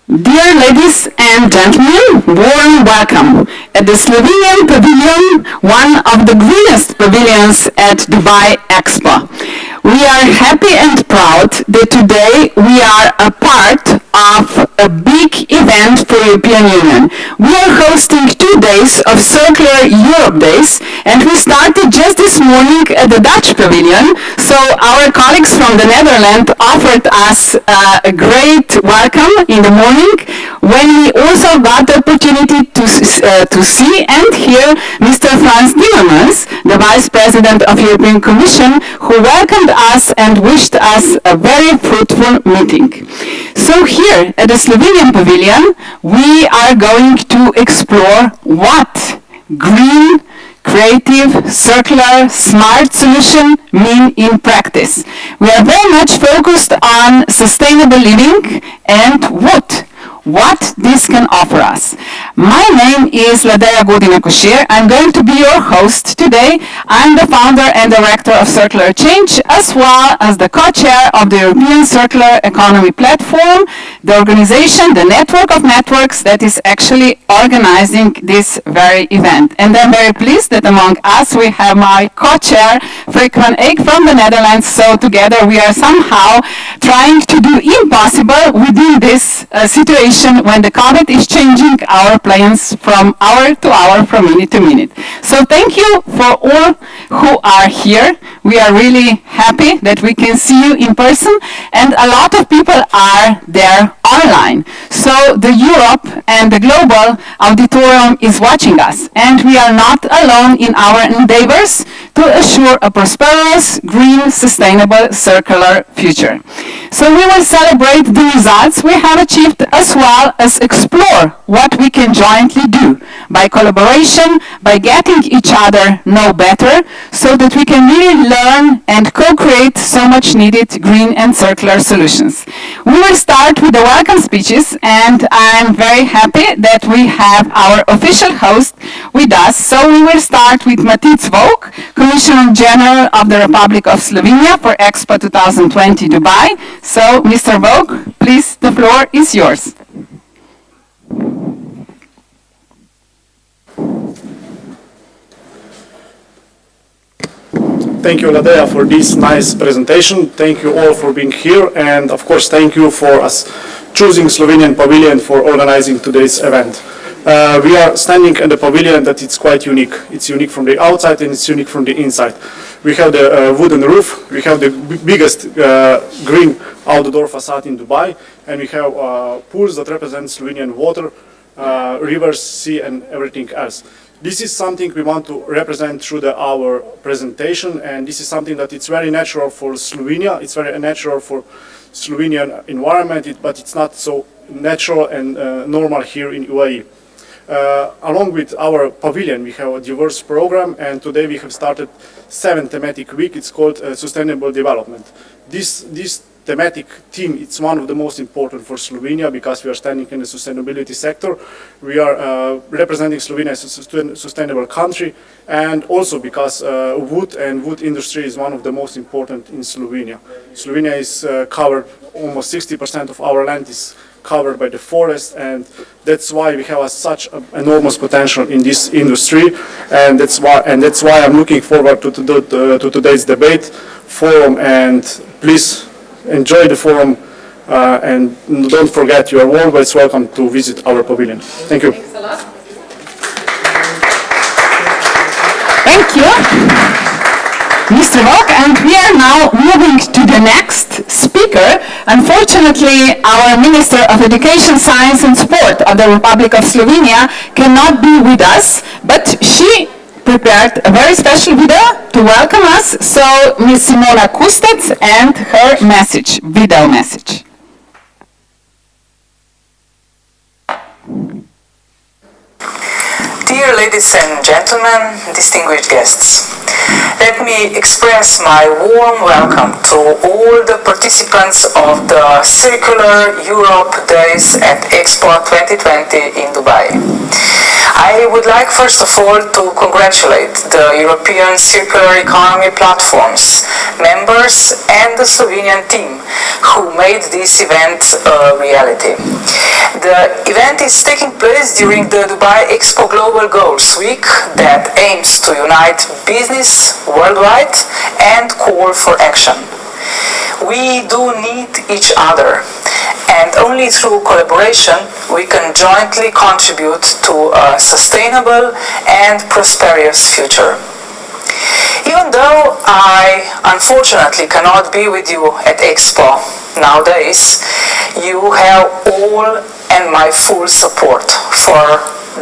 Dear ladies and gentlemen, warm welcome at the Slovenian pavilion, one of the greenest pavilions at Dubai Expo. We are happy and proud that today we are a part of a big event for European Union. We are hosting 2 days of Circular Europe Days, and we started just this morning at the Dutch pavilion, so our colleagues from the Netherlands offered us a great welcome in the morning, when we also got the opportunity to see and hear Mr. Frans Timmermans, the Vice President of European Commission, who welcomed us and wished us a very fruitful meeting. So here at the Slovenian pavilion, we are going to explore what green, creative, circular, smart solution mean in practice. We are very much focused on sustainable living and what this can offer us. My name is Ladeja Godina-Košir. I'm going to be your host today. I'm the founder and director of Circular Change, as well as the co-chair of the European Circular Economy Platform, the organization, the network of networks that is actually organizing this very event. And I'm very pleased that among us we have my co-chair, Freek van Eyck from the Netherlands. So together we are somehow trying to do impossible within this situation when the COVID is changing our plans from hour to hour, from minute to minute. So thank you for all who are here. We are really happy that we can see you in person, and a lot of people are there online. So the Europe and the global auditorium is watching us, and we are not alone in our endeavors to assure a prosperous, green, sustainable, circular future. So we will celebrate the results we have achieved, as well as explore what we can jointly do by collaboration, by getting each other know better, so that we can really learn and co-create so much needed green and circular solutions. We will start with the welcome speeches, and I'm very happy that we have our official host with us. So we will start with Matic Vok, Commissioner General of the Republic of Slovenia for Expo 2020 Dubai. So, Mr. Vok, please, the floor is yours. Thank you, Ladeja, for this nice presentation. Thank you all for being here, and of course thank you for us choosing Slovenian Pavilion for organizing today's event. We are standing at the pavilion that it's quite unique. It's unique from the outside and it's unique from the inside. We have the wooden roof, we have the biggest green outdoor facade in Dubai, and we have pools that represent Slovenian water, rivers, sea, and everything else. This is something we want to represent through our presentation, and this is something that it's very natural for Slovenia. It's very natural for Slovenian environment, but it's not so natural and normal here in UAE. Along with our pavilion, we have a diverse program, and today we have started 7 thematic week. It's called Sustainable Development. This thematic theme, it's one of the most important for Slovenia, because we are standing in the sustainability sector. We are representing Slovenia as a sustainable country, and also because wood and wood industry is one of the most important in Slovenia. Slovenia is covered, almost 60% of our land is covered by the forest, and that's why we have such enormous potential in this industry, and that's why I'm looking forward to today's debate forum. And please enjoy the forum, and don't forget, you are always welcome to visit our pavilion. Thank you. Thanks a lot. Thank you, Mr. Vok, and we are now moving to the next speaker. Unfortunately, our Minister of Education, Science and Sport of the Republic of Slovenia cannot be with us, but she prepared a very special video to welcome us. So, Ms. Simona Kustec and her message, video message. Dear ladies and gentlemen, distinguished guests, let me express my warm welcome to all the participants of the Circular Europe Days at Expo 2020 in Dubai. I would like first of all to congratulate the European Circular Economy Platform's members and the Slovenian team who made this event a reality. The The event is taking place during the Dubai Expo Global Goals Week that aims to unite business worldwide and call for action. We do need each other, and only through collaboration we can jointly contribute to a sustainable and prosperous future. Even though I unfortunately cannot be with you at Expo nowadays, you have all and my full support for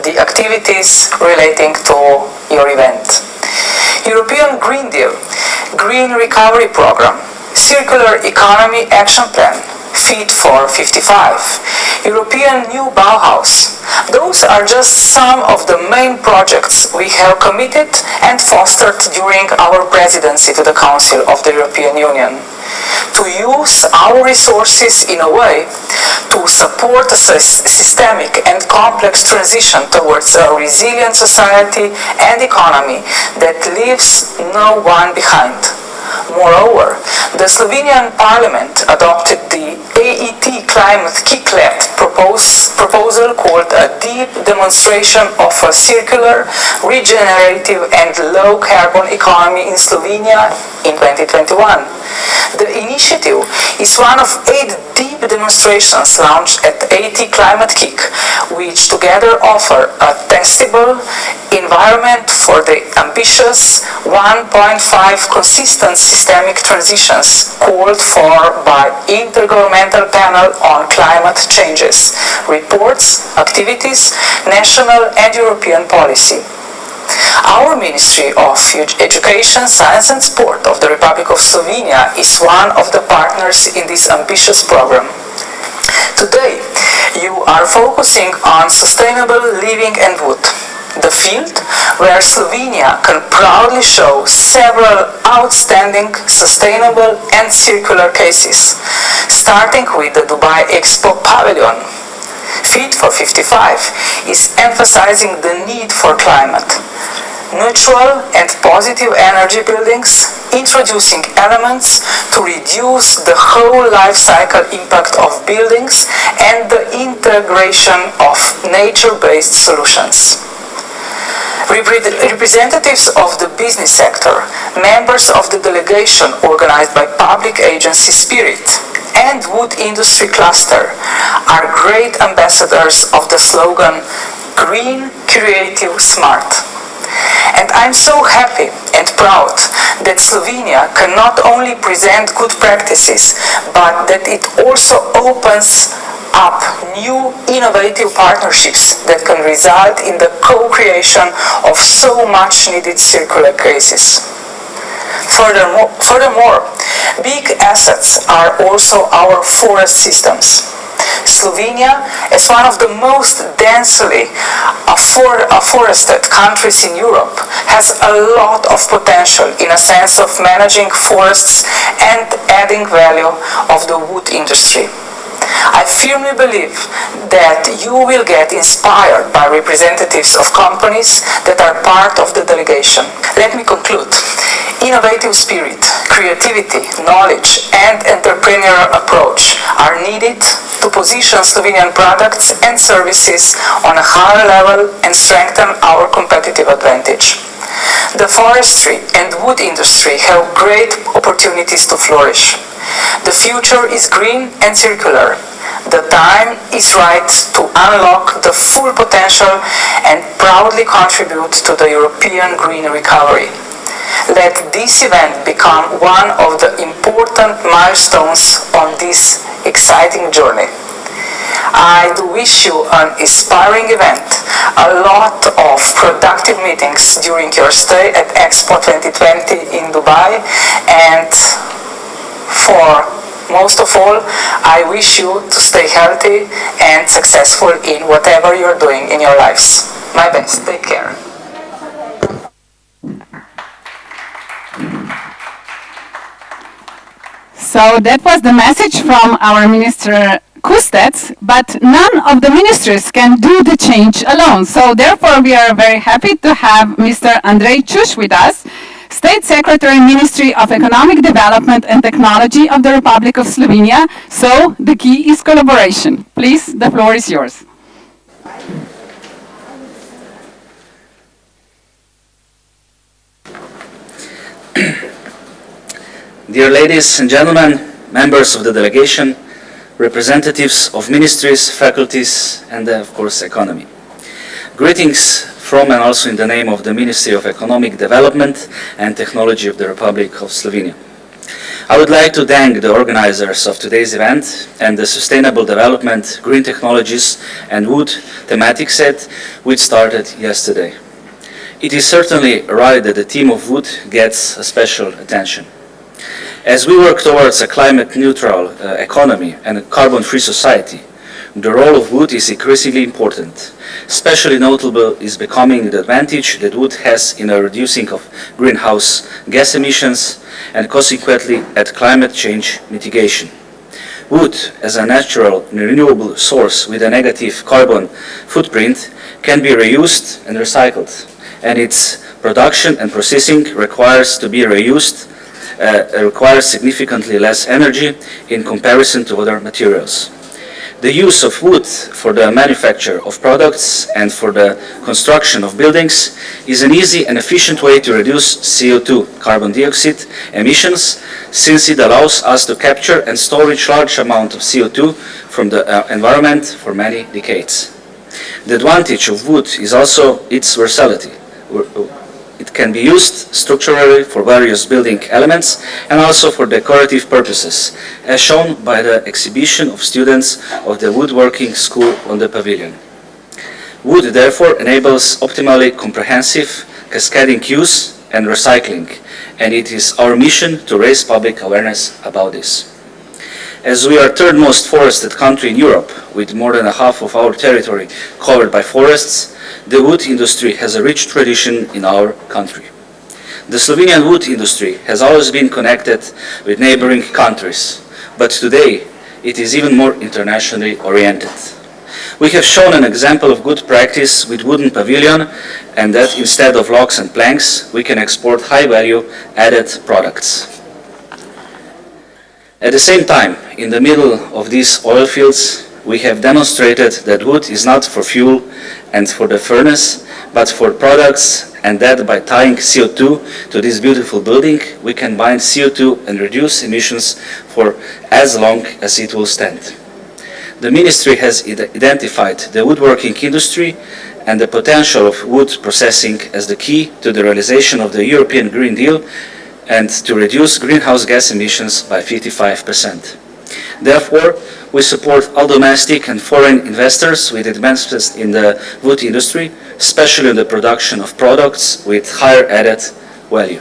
the activities relating to your event. European Green Deal, Green Recovery Program, Circular Economy Action Plan, Fit for 55, European New Bauhaus. Those are just some of the main projects we have committed and fostered during our presidency to the Council of the European Union. To use our resources in a way to support a systemic and complex transition towards a resilient society and economy that leaves no one behind. Moreover, the Slovenian Parliament adopted the AET Climate Kicklet proposal called a deep demonstration of a circular, regenerative and low-carbon economy in Slovenia in 2021. The initiative is one of 8 deep demonstrations launched at AET Climate Kick, which together offer a testable environment for the ambitious 1.5 consistent systemic transitions called for by Intergovernmental Panel on Climate Changes, reports, activities, national and European policy. Our Ministry of Education, Science and Sport of the Republic of Slovenia is one of the partners in this ambitious program. Today, you are focusing on sustainable living and wood, the field where Slovenia can proudly show several outstanding sustainable and circular cases, starting with the Dubai Expo Pavilion. Fit for 55 is emphasizing the need for climate, neutral and positive energy buildings, introducing elements to reduce the whole life cycle impact of buildings and the integration of nature-based solutions. Representatives of the business sector, members of the delegation organized by public agency Spirit, and wood industry cluster are great ambassadors of the slogan Green, Creative, Smart. And I'm so happy and proud that Slovenia can not only present good practices, but that it also opens up new innovative partnerships that can result in the co-creation of so much needed circular cases. Furthermore, big assets are also our forest systems. Slovenia, as one of the most densely forested countries in Europe, has a lot of potential in a sense of managing forests and adding value of the wood industry. I firmly believe that you will get inspired by representatives of companies that are part of the delegation. Let me conclude. Innovative spirit, creativity, knowledge, and entrepreneurial approach are needed to position Slovenian products and services on a higher level and strengthen our competitive advantage. The forestry and wood industry have great opportunities to flourish. The future is green and circular. The time is right to unlock the full potential and proudly contribute to the European green recovery. Let this event become one of the important milestones on this exciting journey. I do wish you an inspiring event, a lot of productive meetings during your stay at Expo 2020 in Dubai, and for most of all, I wish you to stay healthy and successful in whatever you're doing in your lives. My best. Take care. So that was the message from our Minister Kustec, but none of the ministers can do the change alone. So therefore we are very happy to have Mr. Andrej Čuš with us, State Secretary, Ministry of Economic Development and Technology of the Republic of Slovenia. So the key is collaboration. Please, the floor is yours. Dear ladies and gentlemen, members of the delegation, representatives of ministries, faculties, and of course economy. Greetings from and also in the name of the Ministry of Economic Development and Technology of the Republic of Slovenia. I would like to thank the organizers of today's event and the Sustainable Development, Green Technologies and Wood thematic set, which started yesterday. It is certainly right that the theme of wood gets a special attention. As we work towards a climate-neutral economy and a carbon-free society, the role of wood is increasingly important. Especially notable is becoming the advantage that wood has in a reducing of greenhouse gas emissions and consequently at climate change mitigation. Wood, as a natural renewable source with a negative carbon footprint, can be reused and recycled, and its production and processing requires significantly less energy in comparison to other materials. The use of wood for the manufacture of products and for the construction of buildings is an easy and efficient way to reduce CO2, carbon dioxide emissions, since it allows us to capture and storage large amount of CO2 from the environment for many decades. The advantage of wood is also its versatility. It can be used structurally for various building elements and also for decorative purposes, as shown by the exhibition of students of the woodworking school on the pavilion. Wood therefore enables optimally comprehensive cascading use and recycling, and it is our mission to raise public awareness about this. As we are third most forested country in Europe, with more than half of our territory covered by forests, the wood industry has a rich tradition in our country. The Slovenian wood industry has always been connected with neighboring countries, but today it is even more internationally oriented. We have shown an example of good practice with wooden pavilion, and that instead of logs and planks, we can export high-value added products. At the same time, in the middle of these oil fields, we have demonstrated that wood is not for fuel and for the furnace, but for products, and that by tying CO2 to this beautiful building, we can bind CO2 and reduce emissions for as long as it will stand. The Ministry has identified the woodworking industry and the potential of wood processing as the key to the realization of the European Green Deal and to reduce greenhouse gas emissions by 55%. Therefore, we support all domestic and foreign investors with advances in the wood industry, especially in the production of products with higher added value.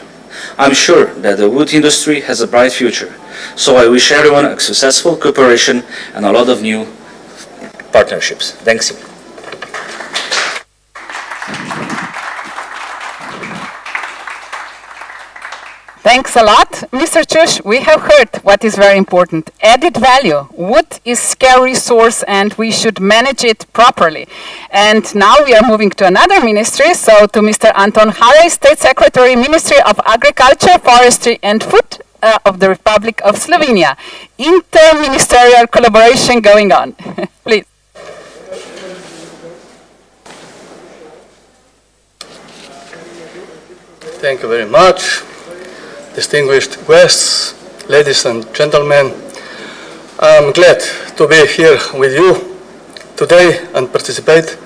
I'm sure that the wood industry has a bright future, so I wish everyone a successful cooperation and a lot of new partnerships. Thanks. Thanks a lot, Mr. Čuš. We have heard what is very important. Added value. Wood is scarce resource and we should manage it properly. And now we are moving to another ministry, so to Mr. Anton Harej, State Secretary, Ministry of Agriculture, Forestry and Food of the Republic of Slovenia. Inter-ministerial collaboration going on. Please. Thank you very much. Distinguished guests, ladies and gentlemen, I'm glad to be here with you today and participate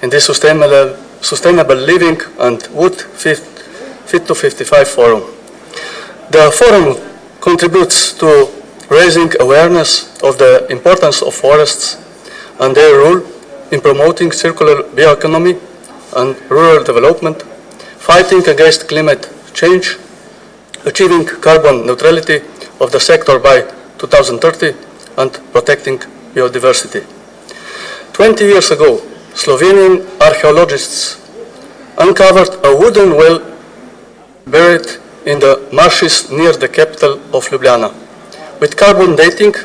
in this Sustainable Living and Wood Fit to 55 Forum. The forum contributes to raising awareness of the importance of forests and their role in promoting circular bioeconomy and rural development, fighting against climate change, achieving carbon neutrality of the sector by 2030 and protecting biodiversity. 20 years ago, Slovenian archaeologists uncovered a wooden well buried in the marshes near the capital of Ljubljana. With carbon dating,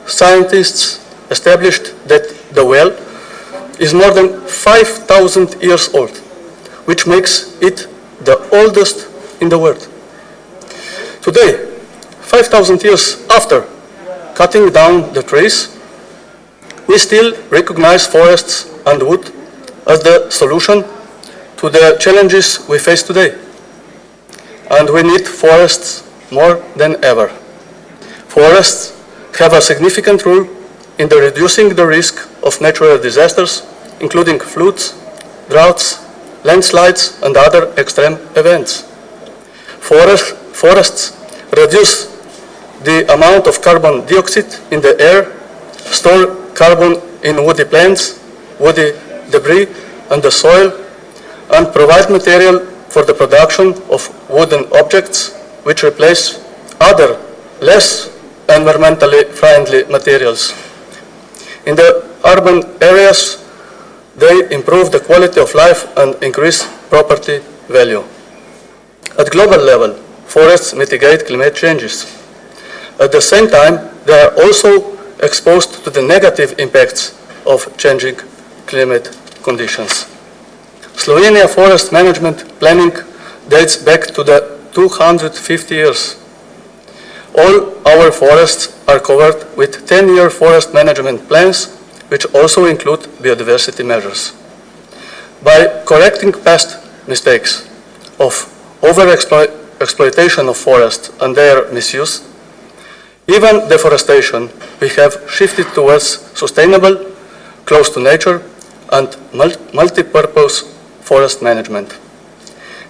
scientists established that the well is more than 5,000 years old, which makes it the oldest in the world. Today, 5,000 years after cutting down the trees, we still recognize forests and wood as the solution to the challenges we face today. And we need forests more than ever. Forests have a significant role in reducing the risk of natural disasters, including floods, droughts, landslides, and other extreme events. Forests reduce the amount of carbon dioxide in the air, store carbon in woody plants, woody debris, and the soil, and provide material for the production of wooden objects, which replace other, less environmentally friendly materials. In the urban areas, they improve the quality of life and increase property value. At global level, forests mitigate climate changes. At the same time, they are also exposed to the negative impacts of changing climate conditions. Slovenia forest management planning dates back to the 250 years. All our forests are covered with 10-year forest management plans, which also include biodiversity measures. By correcting past mistakes of overexploitation of forests and their misuse, even deforestation, we have shifted towards sustainable, close to nature, and multi-purpose forest management.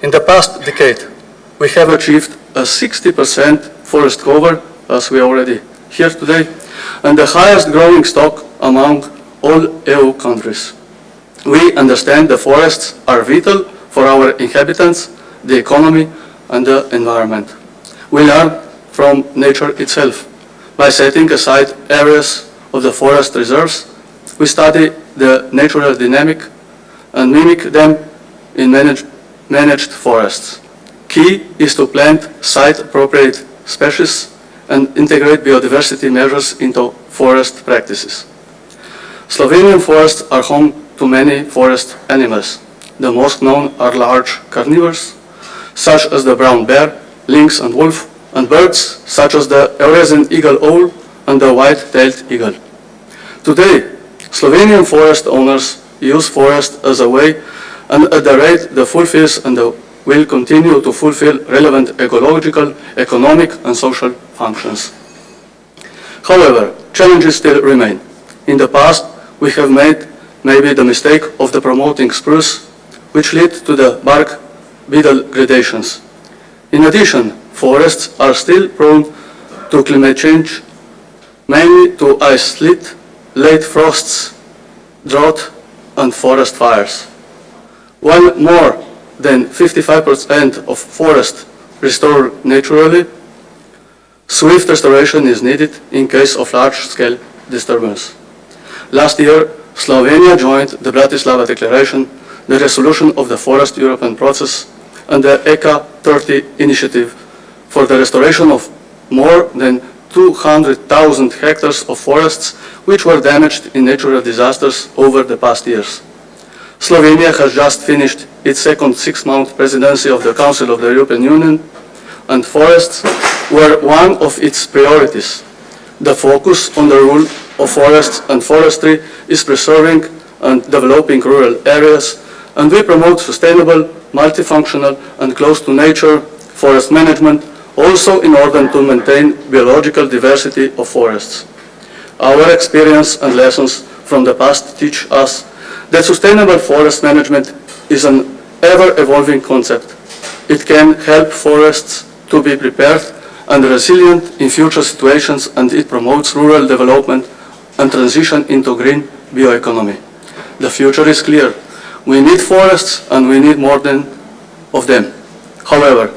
In the past decade, we have achieved a 60% forest cover, as we already hear today, and the highest growing stock among all EU countries. We understand the forests are vital for our inhabitants, the economy, and the environment. We learn from nature itself. By setting aside areas of the forest reserves, we study the natural dynamic and mimic them in managed forests. Key is to plant site-appropriate species and integrate biodiversity measures into forest practices. Slovenian forests are home to many forest animals. The most known are large carnivores, such as the brown bear, lynx and wolf, and birds such as the Eurasian eagle owl and the white-tailed eagle. Today, Slovenian forest owners use forest as a way and at the rate that fulfills and will continue to fulfill relevant ecological, economic and social functions. However, challenges still remain. In the past, we have made maybe the mistake of promoting spruce, which led to the bark beetle gradations. In addition, forests are still prone to climate change, mainly to ice sleet, late frosts, drought, and forest fires. While more than 55% of forests restored naturally, swift restoration is needed in case of large-scale disturbance. Last year, Slovenia joined the Bratislava Declaration, the resolution of the Forest European Process, and the ECA 30 initiative for the restoration of more than 200,000 hectares of forests which were damaged in natural disasters over the past years. Slovenia has just finished its second six-month presidency of the Council of the European Union, and forests were one of its priorities. The focus on the role of forests and forestry is preserving and developing rural areas, and we promote sustainable, multifunctional and close to nature forest management, also in order to maintain biological diversity of forests. Our experience and lessons from the past teach us that sustainable forest management is an ever-evolving concept. It can help forests to be prepared and resilient in future situations, and it promotes rural development and transition into green bioeconomy. The future is clear. We need forests and we need more of them. However,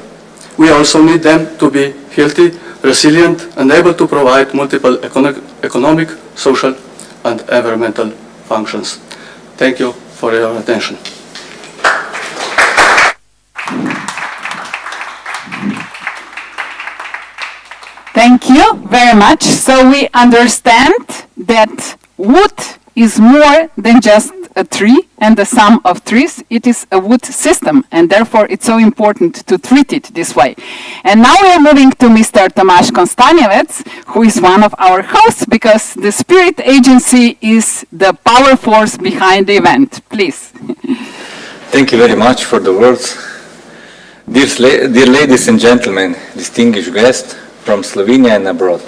we also need them to be healthy, resilient, and able to provide multiple economic, social, and environmental functions. Thank you for your attention. Thank you very much. So we understand that wood is more than just a tree and the sum of trees, it is a wood system, and therefore it's so important to treat it this way. And now we are moving to Mr. Tomasz Konstanjevec, who is one of our hosts, because the Spirit Agency is the power force behind the event. Please. Thank you very much for the words. Dear ladies and gentlemen, distinguished guests from Slovenia and abroad.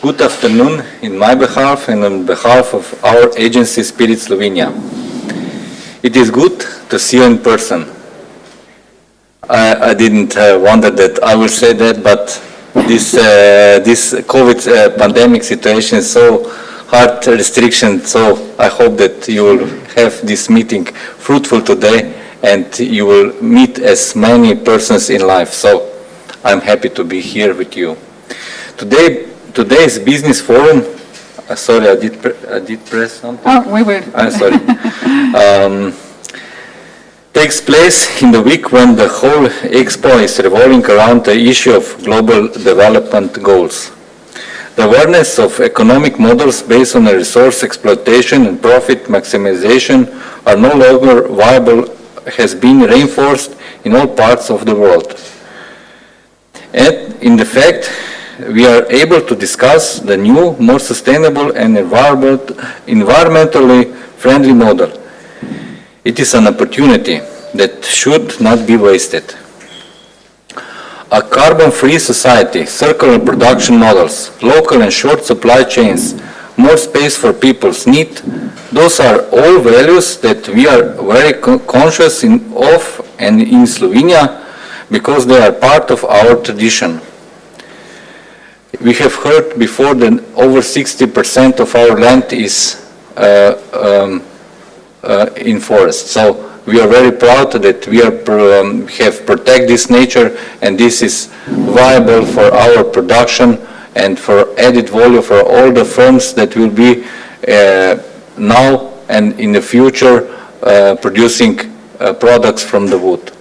Good afternoon in my behalf and on behalf of our agency Spirit Slovenia. It is good to see you in person. I didn't wonder that I will say that, but this COVID pandemic situation is so hard restriction, so I hope that you will have this meeting fruitful today and you will meet as many persons in life. So I'm happy to be here with you. Today's business forum, sorry, I did press something. Oh, we will. Sorry. Takes place in the week when the whole expo is revolving around the issue of global development goals. The awareness of economic models based on resource exploitation and profit maximization are no longer viable has been reinforced in all parts of the world. And in the fact, we are able to discuss the new, more sustainable and environmentally friendly model. It is an opportunity that should not be wasted. A carbon-free society, circular production models, local and short supply chains, more space for people's need, those are all values that we are very conscious of and in Slovenia because they are part of our tradition. We have heard before that over 60% of our land is in forest. So we are very proud that we have protected this nature, and this is viable for our production and for added value for all the firms that will be now and in the future producing products from the wood.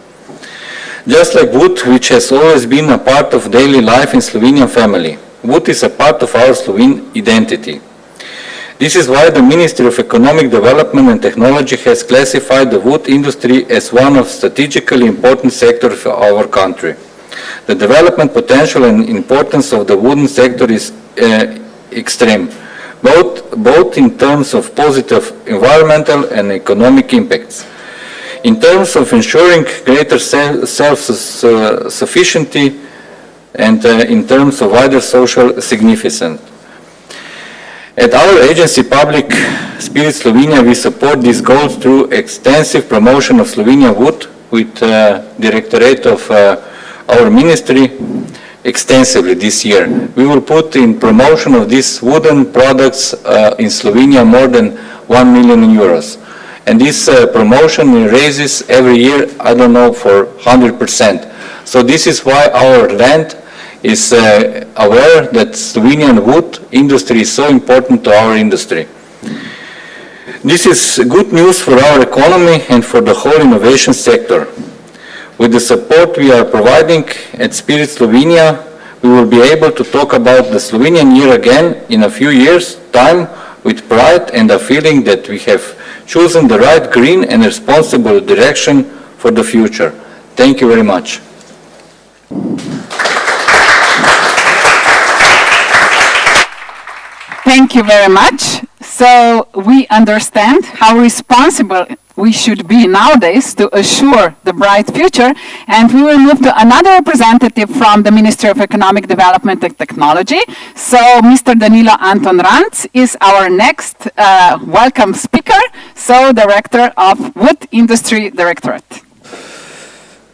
Just like wood, which has always been a part of daily life in Slovenian family, wood is a part of our Slovene identity. This is why the Ministry of Economic Development and Technology has classified the wood industry as one of strategically important sectors of our country. The development potential and importance of the wooden sector is extreme, both in terms of positive environmental and economic impacts. In terms of ensuring greater self-sufficiency and in terms of wider social significance. At our agency, Public Spirit Slovenia, we support these goals through extensive promotion of Slovenian wood with Directorate of our ministry extensively this year. We will put in promotion of these wooden products in Slovenia more than 1 million euros. And this promotion raises every year, I don't know, for 100%. So this is why our land is aware that Slovenian wood industry is so important to our industry. This is good news for our economy and for the whole innovation sector. With the support we are providing at Spirit Slovenia, we will be able to talk about the Slovenian year again in a few years' time with pride and a feeling that we have chosen the right green and responsible direction for the future. Thank you very much. Thank you very much. So we understand how responsible we should be nowadays to assure the bright future, and we will move to another representative from the Ministry of Economic Development and Technology. So Mr. Danilo Anton Ranc is our next welcome speaker, so Director of Wood Industry Directorate.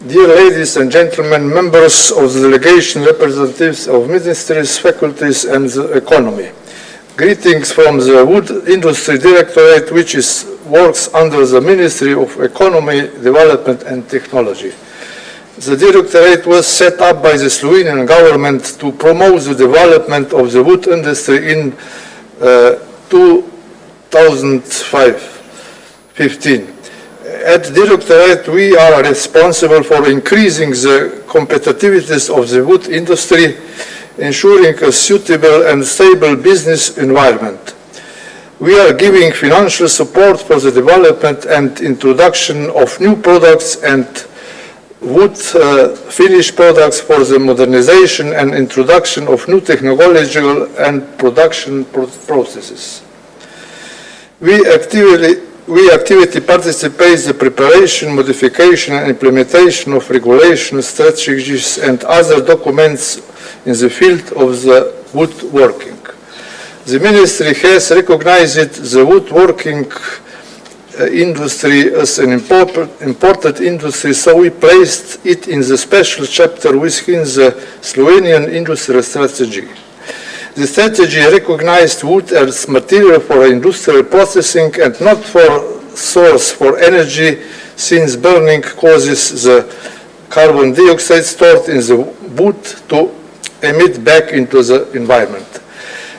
Dear ladies and gentlemen, members of the delegation, representatives of ministries, faculties and the economy. Greetings from the Wood Industry Directorate, which works under the Ministry of Economy, Development and Technology. The Directorate was set up by the Slovenian government to promote the development of the wood industry in 2015. At the Directorate, we are responsible for increasing the competitiveness of the wood industry, ensuring a suitable and stable business environment. We are giving financial support for the development and introduction of new products and wood finished products for the modernization and introduction of new technological and production processes. We actively participate in the preparation, modification and implementation of regulations, strategies and other documents in the field of the woodworking. The Ministry has recognized the woodworking industry as an important industry, so we placed it in the special chapter within the Slovenian industrial strategy. The strategy recognized wood as material for industrial processing and not for source for energy, since burning causes the carbon dioxide stored in the wood to emit back into the environment.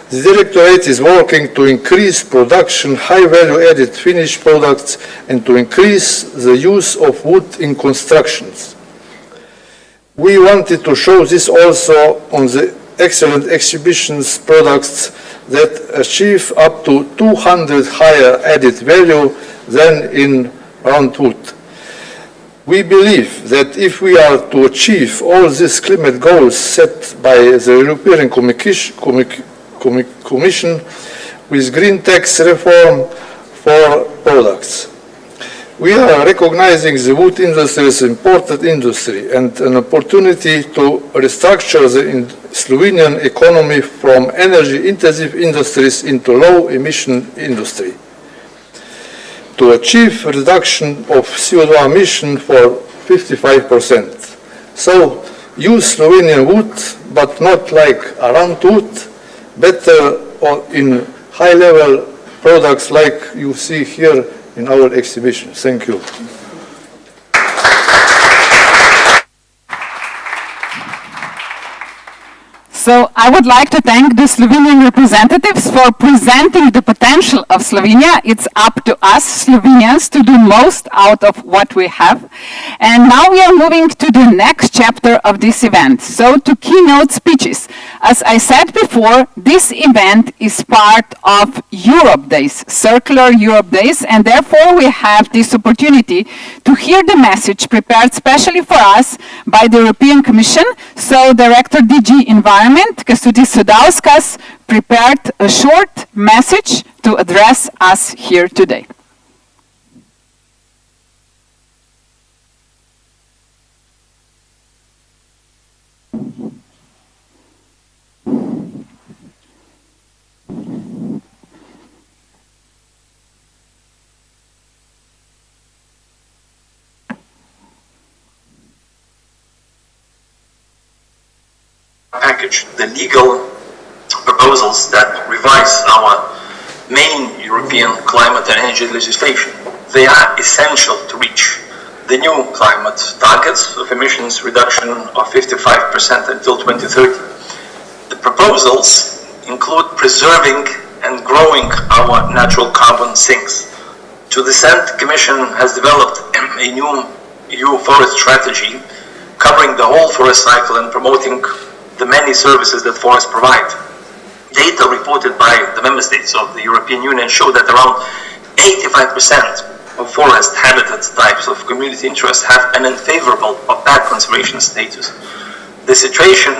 The Directorate is working to increase production, high value-added finished products, and to increase the use of wood in constructions. We wanted to show this also on the excellent exhibitions products that achieve up to 200 higher added value than in round wood. We believe that if we are to achieve all these climate goals set by the European Commission with green tax reform for products. We are recognizing the wood industry as an important industry and an opportunity to restructure the Slovenian economy from energy-intensive industries into low-emission industry. To achieve reduction of CO2 emission for 55%. So use Slovenian wood, but not like around wood, better in high-level products like you see here in our exhibition. Thank you. So I would like to thank the Slovenian representatives for presenting the potential of Slovenia. It's up to us Slovenians to do most out of what we have. And now we are moving to the next chapter of this event. So to keynote speeches. As I said before, this event is part of Europe Days, Circular Europe Days, and therefore we have this opportunity to hear the message prepared specially for us by the European Commission. So Director DG Environment, Kęstutis Sudauskas, prepared a short message to address us here today. Package, the legal proposals that revise our main European climate and energy legislation. They are essential to reach the new climate targets of emissions reduction of 55% until 2030. The proposals include preserving and growing our natural carbon sinks. To this end, the Commission has developed a new EU forest strategy covering the whole forest cycle and promoting the many services that forests provide. Data reported by the member states of the European Union show that around 85% of forest habitat types of community interest have an unfavorable or bad conservation status. The situation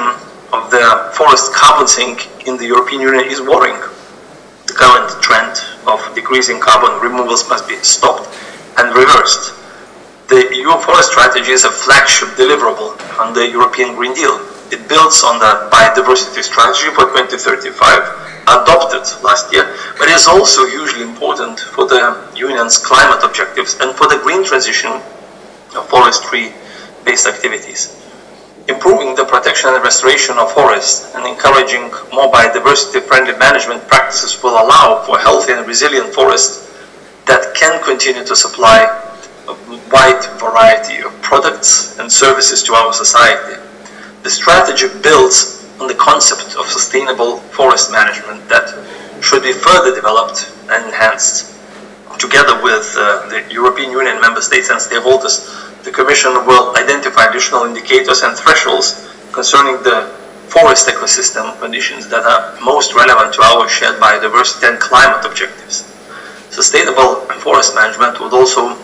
of the forest carbon sink in the European Union is worrying. The current trend of decreasing carbon removals must be stopped and reversed. The EU forest strategy is a flagship deliverable on the European Green Deal. It builds on the biodiversity strategy for 2035, adopted last year, but is also hugely important for the Union's climate objectives and for the green transition of forestry-based activities. Improving the protection and restoration of forests and encouraging more biodiversity-friendly management practices will allow for healthy and resilient forests that can continue to supply a wide variety of products and services to our society. The strategy builds on the concept of sustainable forest management that should be further developed and enhanced. Together with the European Union member states and stakeholders, the Commission will identify additional indicators and thresholds concerning the forest ecosystem conditions that are most relevant to our shared biodiversity and climate objectives. Sustainable forest management would also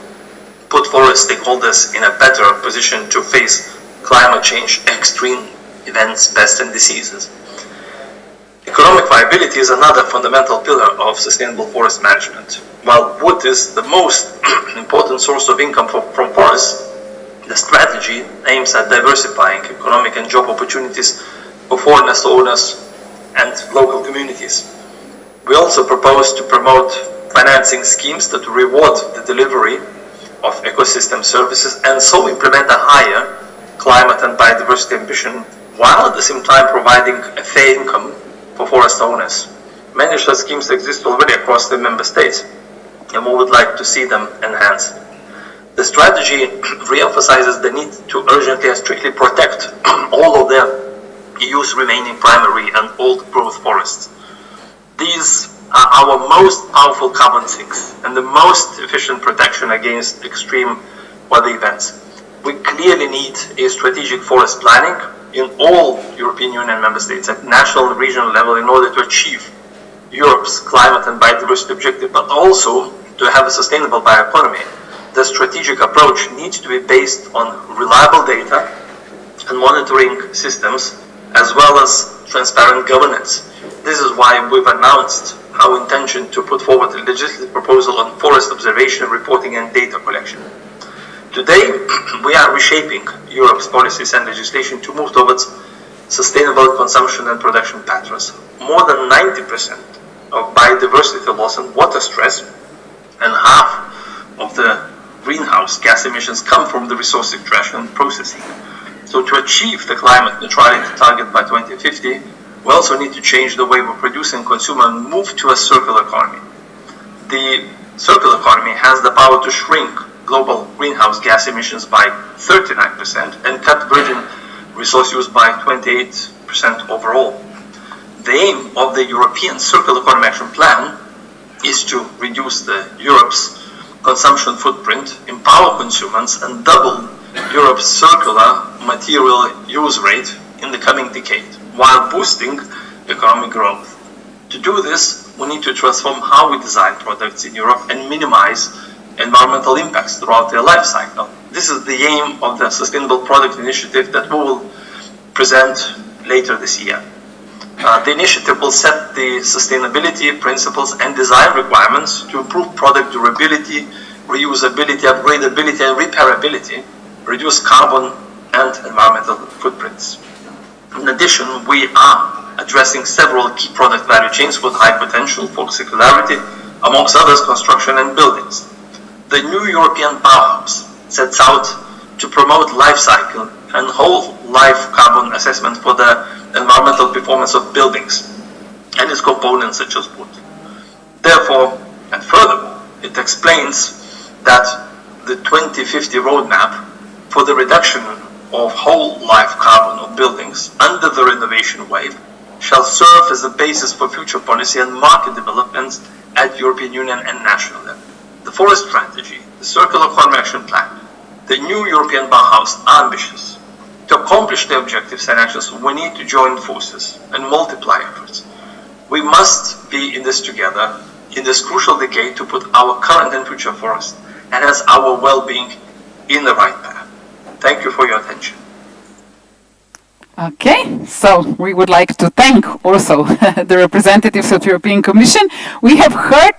put forest stakeholders in a better position to face climate change, extreme events, pests and diseases. Economic viability is another fundamental pillar of sustainable forest management. While wood is the most important source of income from forests, the strategy aims at diversifying economic and job opportunities for forest owners and local communities. We also propose to promote financing schemes that reward the delivery of ecosystem services and so implement a higher climate and biodiversity ambition, while at the same time providing a fair income for forest owners. Many such schemes exist already across the member states, and we would like to see them enhanced. The strategy re-emphasizes the need to urgently and strictly protect all of the EU's remaining primary and old growth forests. These are our most powerful carbon sinks and the most efficient protection against extreme weather events. We clearly need a strategic forest planning in all European Union member states at national and regional level in order to achieve Europe's climate and biodiversity objective, but also to have a sustainable bioeconomy. The strategic approach needs to be based on reliable data and monitoring systems, as well as transparent governance. This is why we've announced our intention to put forward a legislative proposal on forest observation, reporting and data collection. Today, we are reshaping Europe's policies and legislation to move towards sustainable consumption and production patterns. More than 90% of biodiversity loss and water stress and half of the greenhouse gas emissions come from the resource extraction and processing. So to achieve the climate neutrality target by 2050, we also need to change the way we produce and consume and move to a circular economy. The circular economy has the power to shrink global greenhouse gas emissions by 39% and cut virgin resource use by 28% overall. The aim of the European Circular Economy Action Plan is to reduce Europe's consumption footprint, empower consumers, and double Europe's circular material use rate in the coming decade, while boosting economic growth. To do this, we need to transform how we design products in Europe and minimize environmental impacts throughout their life cycle. This is the aim of the Sustainable Product Initiative that we will present later this year. The initiative will set the sustainability principles and design requirements to improve product durability, reusability, upgradability and repairability, reduce carbon and environmental footprints. In addition, we are addressing several key product value chains with high potential for circularity, amongst others construction and buildings. The new European Bauhaus sets out to promote life cycle and whole life carbon assessment for the environmental performance of buildings and its components such as wood. Therefore, and furthermore, it explains that the 2050 roadmap for the reduction of whole life carbon of buildings under the renovation wave shall serve as a basis for future policy and market developments at European Union and national level. The forest strategy, the Circular Economy Action Plan, the new European Bauhaus are ambitious. To accomplish the objectives and actions, we need to join forces and multiply efforts. We must be in this together in this crucial decade to put our current and future forests and as our well-being in the right path. Thank you for your attention. Okay, so we would like to thank also the representatives of the European Commission. We have heard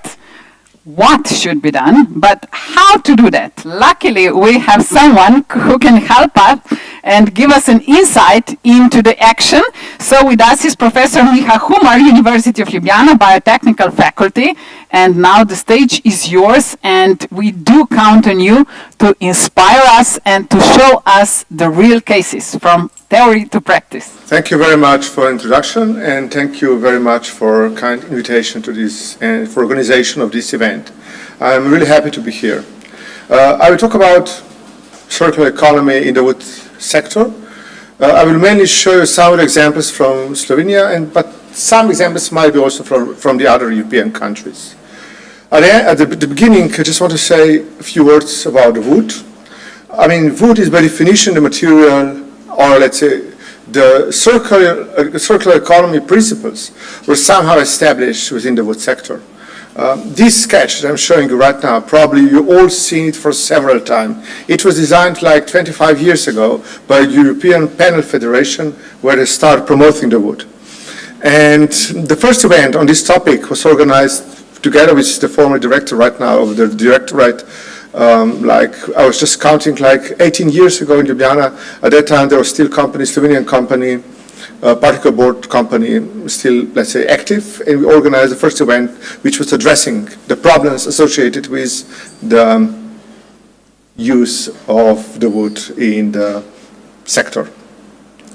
what should be done, but how to do that. Luckily, we have someone who can help us and give us an insight into the action. So with us is Professor Miha Humar, University of Ljubljana, Biotechnical Faculty. And now the stage is yours, and we do count on you to inspire us and to show us the real cases from theory to practice. Thank you very much for the introduction, and thank you very much for a kind invitation to this and for organization of this event. I'm really happy to be here. I will talk about circular economy in the wood sector. I will mainly show you some examples from Slovenia, but some examples might be also from the other European countries. At the beginning, I just want to say a few words about wood. I mean, wood is by definition the material, or let's say, the circular economy principles were somehow established within the wood sector. This sketch that I'm showing you right now, probably you all seen it for several times. It was designed like 25 years ago by the European Panel Federation, where they started promoting the wood. And the first event on this topic was organized together with the former director right now of the directorate. Like I was just counting, like 18 years ago in Ljubljana. At that time there was still company, Slovenian company, particle board company, still, let's say, active, and we organized the first event which was addressing the problems associated with the use of the wood in the sector.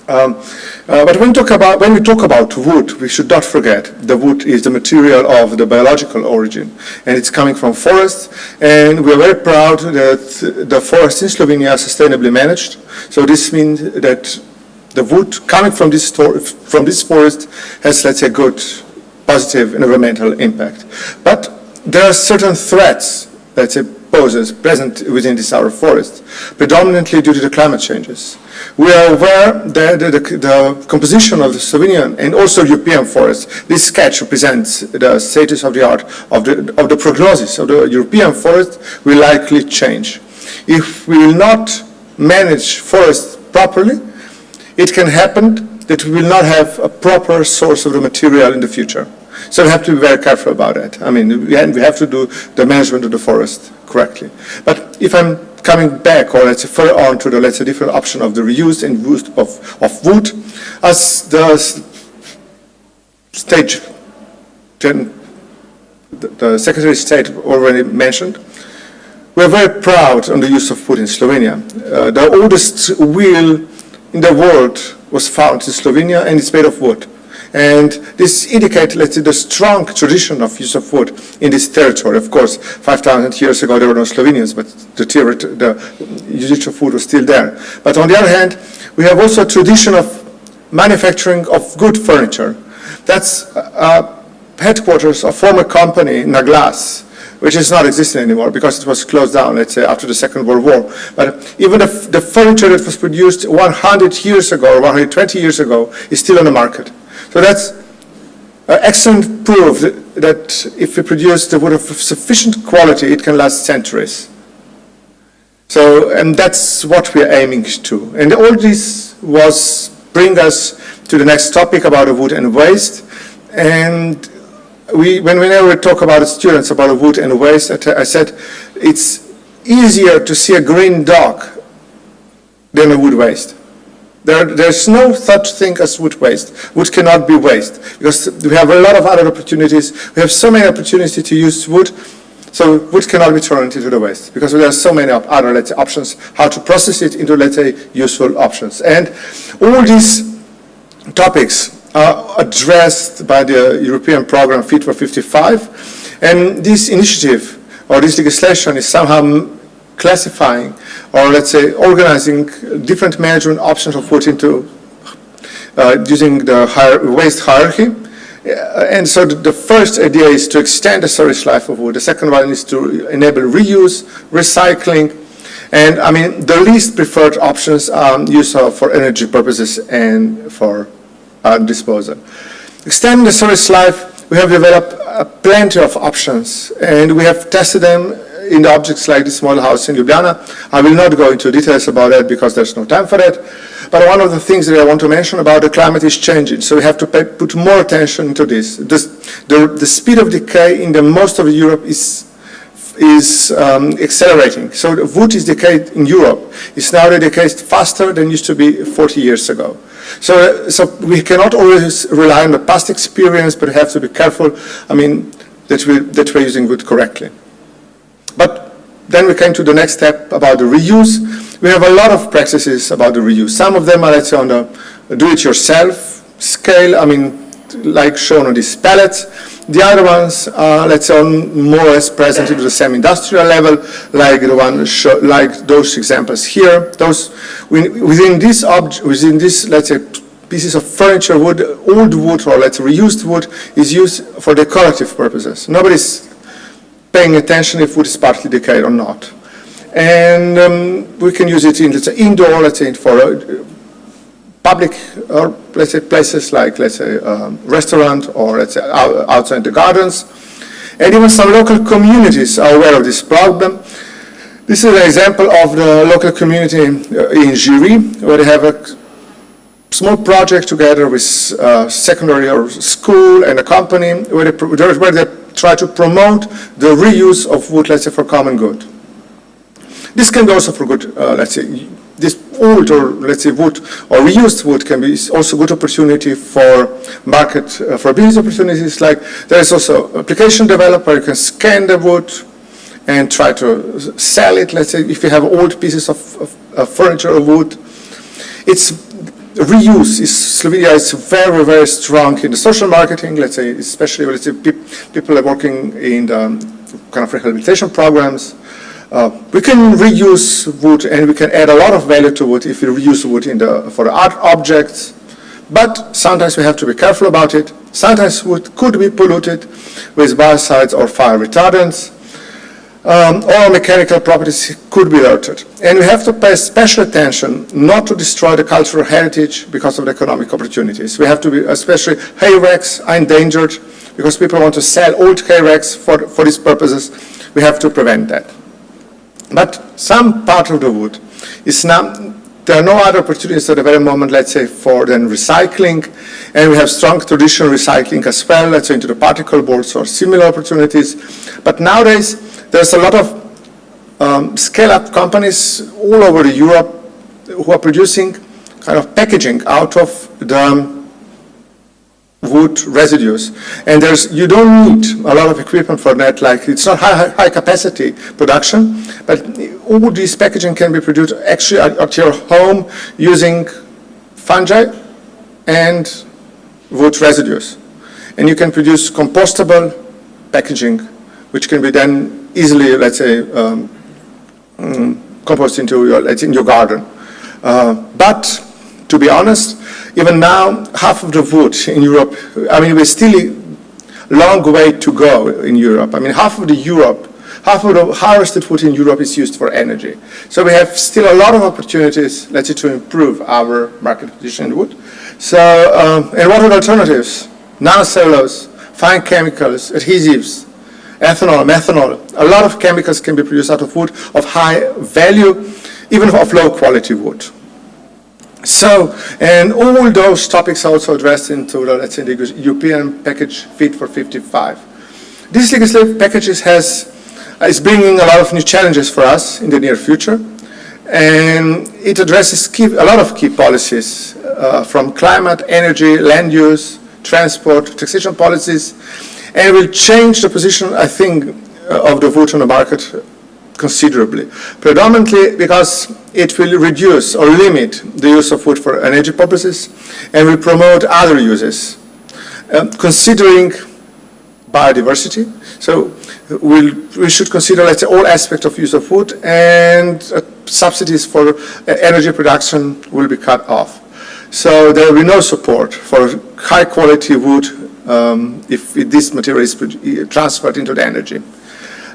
But when we talk about wood, we should not forget the wood is the material of the biological origin, and it's coming from forests. And we are very proud that the forests in Slovenia are sustainably managed. So this means that the wood coming from this forest has, let's say, good, positive environmental impact. But there are certain threats, let's say, poses present within this our forest, predominantly due to the climate changes. We are aware that the composition of the Slovenian and also European forests, this sketch represents the status of the art of the prognosis of the European forest will likely change. If we will not manage forests properly, it can happen that we will not have a proper source of the material in the future. So we have to be very careful about it. I mean, we have to do the management of the forest correctly. But if I'm coming back, or let's say further on to the, let's say, different option of the reuse and use of wood, as the Secretary of State already mentioned, we're very proud on the use of wood in Slovenia. The oldest wheel in the world was found in Slovenia, and it's made of wood. And this indicates, let's say, the strong tradition of use of wood in this territory. Of course, 5,000 years ago there were no Slovenians, but the usage of wood was still there. But on the other hand, we have also a tradition of manufacturing of good furniture. That's headquarters of former company Naglas, which is not existing anymore because it was closed down, let's say, after the Second World War. But even the furniture that was produced 100 years ago or 120 years ago is still on the market. So that's excellent proof that if we produce the wood of sufficient quality, it can last centuries. So, and that's what we are aiming to. And all this bring us to the next topic about the wood and waste. And whenever we talk about the students about the wood and waste, I said it's easier to see a green dog than a wood waste. There's no such thing as wood waste. Wood cannot be waste because we have a lot of other opportunities. We have so many opportunities to use wood, so wood cannot be turned into the waste because there are so many other, let's say, options how to process it into, let's say, useful options. And all these topics are addressed by the European program Fit for 55, and this initiative or this legislation is somehow classifying or, let's say, organizing different management options of wood into using the waste hierarchy. And so the first idea is to extend the storage life of wood. The second one is to enable reuse, recycling, and I mean the least preferred options are used for energy purposes and for disposal. Extending the storage life, we have developed plenty of options, and we have tested them in the objects like this model house in Ljubljana. I will not go into details about that because there's no time for that. But one of the things that I want to mention about the climate is changing, so we have to put more attention into this. The speed of decay in the most of Europe is accelerating. So the wood is decayed in Europe. It's now decayed faster than used to be 40 years ago. So we cannot always rely on the past experience, but have to be careful, I mean, that we're using wood correctly. But then we came to the next step about the reuse. We have a lot of practices about the reuse. Some of them are, let's say, on the do-it-yourself scale, I mean, like shown on these pallets. The other ones are, let's say, on more or less present into the semi-industrial level, like the one like those examples here. Those within this, let's say, pieces of furniture, wood, old wood, or let's say reused wood, is used for decorative purposes. Nobody's paying attention if wood is partly decayed or not. And we can use it in, let's say, indoor, let's say, for public, or let's say places like, let's say, restaurant, or let's say outside the gardens. And even some local communities are aware of this problem. This is an example of the local community in Jiri, where they have a small project together with secondary or school and a company, where they try to promote the reuse of wood, let's say, for common good. This can be also for good, let's say, this old, or let's say wood, or reused wood can be also good opportunity for market, for business opportunities. Like there is also application developer, you can scan the wood and try to sell it. Let's say if you have old pieces of furniture or wood, it's reuse. Slovenia is very, very strong in the social marketing. Let's say, especially let's say people are working in the kind of rehabilitation programs. We can reuse wood, and we can add a lot of value to wood if we reuse wood for the art objects. But sometimes we have to be careful about it. Sometimes wood could be polluted with biocides or fire retardants, or mechanical properties could be altered. And we have to pay special attention not to destroy the cultural heritage because of the economic opportunities. We have to be, especially hay racks are endangered because people want to sell old hay racks for these purposes. We have to prevent that. But some part of the wood is not, there are no other opportunities at the very moment, let's say, for then recycling, and we have strong traditional recycling as well, let's say into the particle boards or similar opportunities. But nowadays, there's a lot of scale-up companies all over Europe who are producing kind of packaging out of the wood residues, and you don't need a lot of equipment for that. Like it's not high capacity production, but all this packaging can be produced actually at your home using fungi and wood residues, and you can produce compostable packaging, which can be then easily, let's say, compost into your garden. But to be honest, even now, half of the wood in Europe, I mean, we're still a long way to go in Europe. I mean, half of the harvested wood in Europe is used for energy. So we have still a lot of opportunities, let's say, to improve our market position in wood. So, and what are the alternatives? Nanocellulose, fine chemicals, adhesives, ethanol, methanol. A lot of chemicals can be produced out of wood of high value, even of low quality wood. So, and all those topics are also addressed into the, let's say, the European package Fit for 55. This legislative package is bringing a lot of new challenges for us in the near future, and it addresses a lot of key policies from climate, energy, land use, transport, taxation policies, and will change the position, I think, of the wood on the market considerably, predominantly because it will reduce or limit the use of wood for energy purposes and will promote other uses, considering biodiversity. So we should consider, let's say, all aspects of use of wood, and subsidies for energy production will be cut off. So there will be no support for high quality wood if this material is transferred into the energy.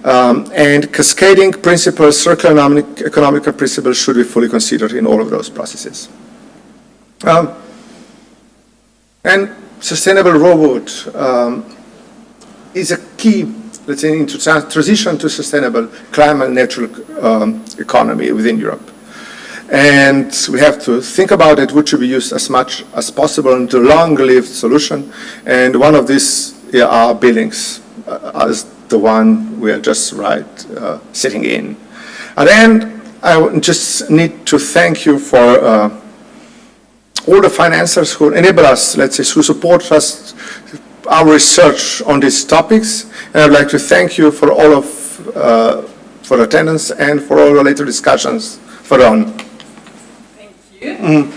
And cascading principles, circular economic principles should be fully considered in all of those processes. And sustainable raw wood is a key, let's say, in transition to sustainable climate neutral economy within Europe. And we have to think about it, wood should be used as much as possible into a long-lived solution. And one of these are buildings, as the one we are just sitting in. And then I just need to thank you for all the financiers who enable us, let's say, who support us, our research on these topics. And I'd like to thank you for all of, for attendance and for all the later discussions further on. Thank you.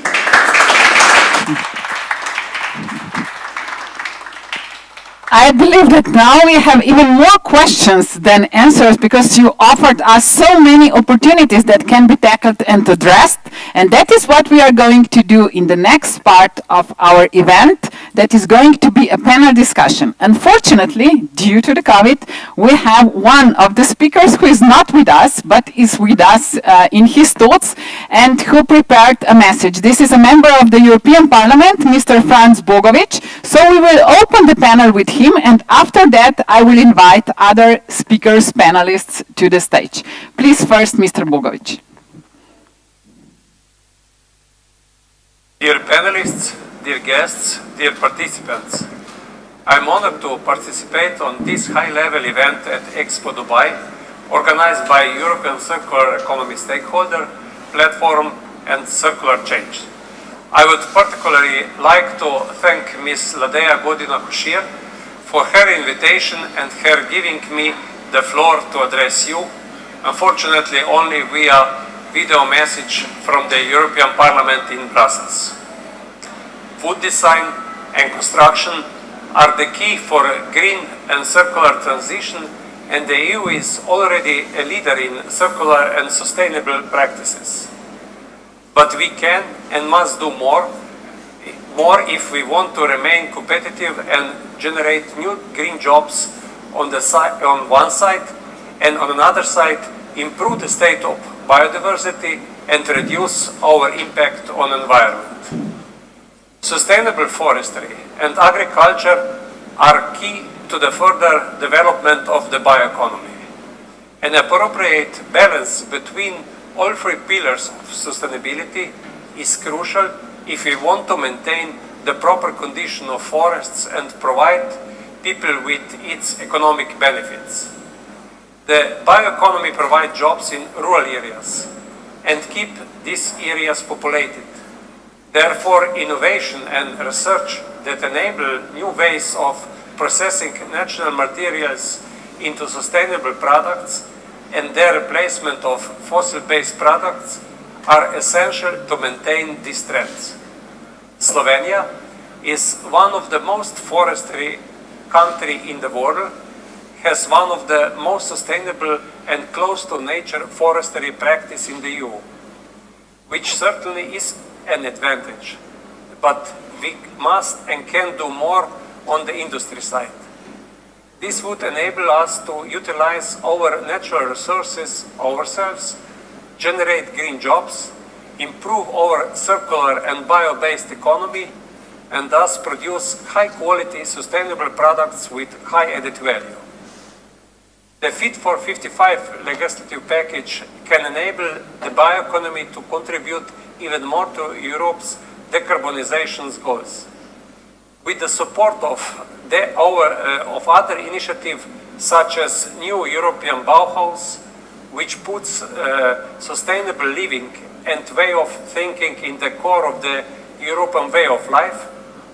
I believe that now we have even more questions than answers, because you offered us so many opportunities that can be tackled and addressed. And that is what we are going to do in the next part of our event. That is going to be a panel discussion. Unfortunately, due to the COVID, we have one of the speakers who is not with us, but is with us in his thoughts. and who prepared a message. This is a member of the European Parliament, Mr. Franz Bogovic. So we will open the panel with him, and after that I will invite other speakers, panelists to the stage. Please first, Mr. Bogovic. Dear panelists, dear guests, dear participants, I'm honored to participate on this high-level event at Expo Dubai, organized by European Circular Economy Stakeholder Platform and Circular Change. I would particularly like to thank Ms. Ladea Godina-Kushir for her invitation and her giving me the floor to address you, unfortunately only via video message from the European Parliament in Brussels. Food design and construction are the key for a green and circular transition, and the EU is already a leader in circular and sustainable practices. But we can and must do more if we want to remain competitive and generate new green jobs on one side, and on another side, improve the state of biodiversity and reduce our impact on environment. Sustainable forestry and agriculture are key to the further development of the bioeconomy. An appropriate balance between all three pillars of sustainability is crucial if we want to maintain the proper condition of forests and provide people with its economic benefits. The bioeconomy provides jobs in rural areas and keep these areas populated. Therefore, innovation and research that enable new ways of processing natural materials into sustainable products and their replacement of fossil-based products are essential to maintain these trends. Slovenia is one of the most forestry countries in the world, has one of the most sustainable and close to nature forestry practice in the EU, which certainly is an advantage, but we must and can do more on the industry side. This would enable us to utilize our natural resources ourselves, generate green jobs, improve our circular and bio-based economy, and thus produce high-quality, sustainable products with high added value. The Fit for 55 legislative package can enable the bioeconomy to contribute even more to Europe's decarbonization goals. With the support of other initiatives such as New European Bauhaus, which puts sustainable living and way of thinking in the core of the European way of life,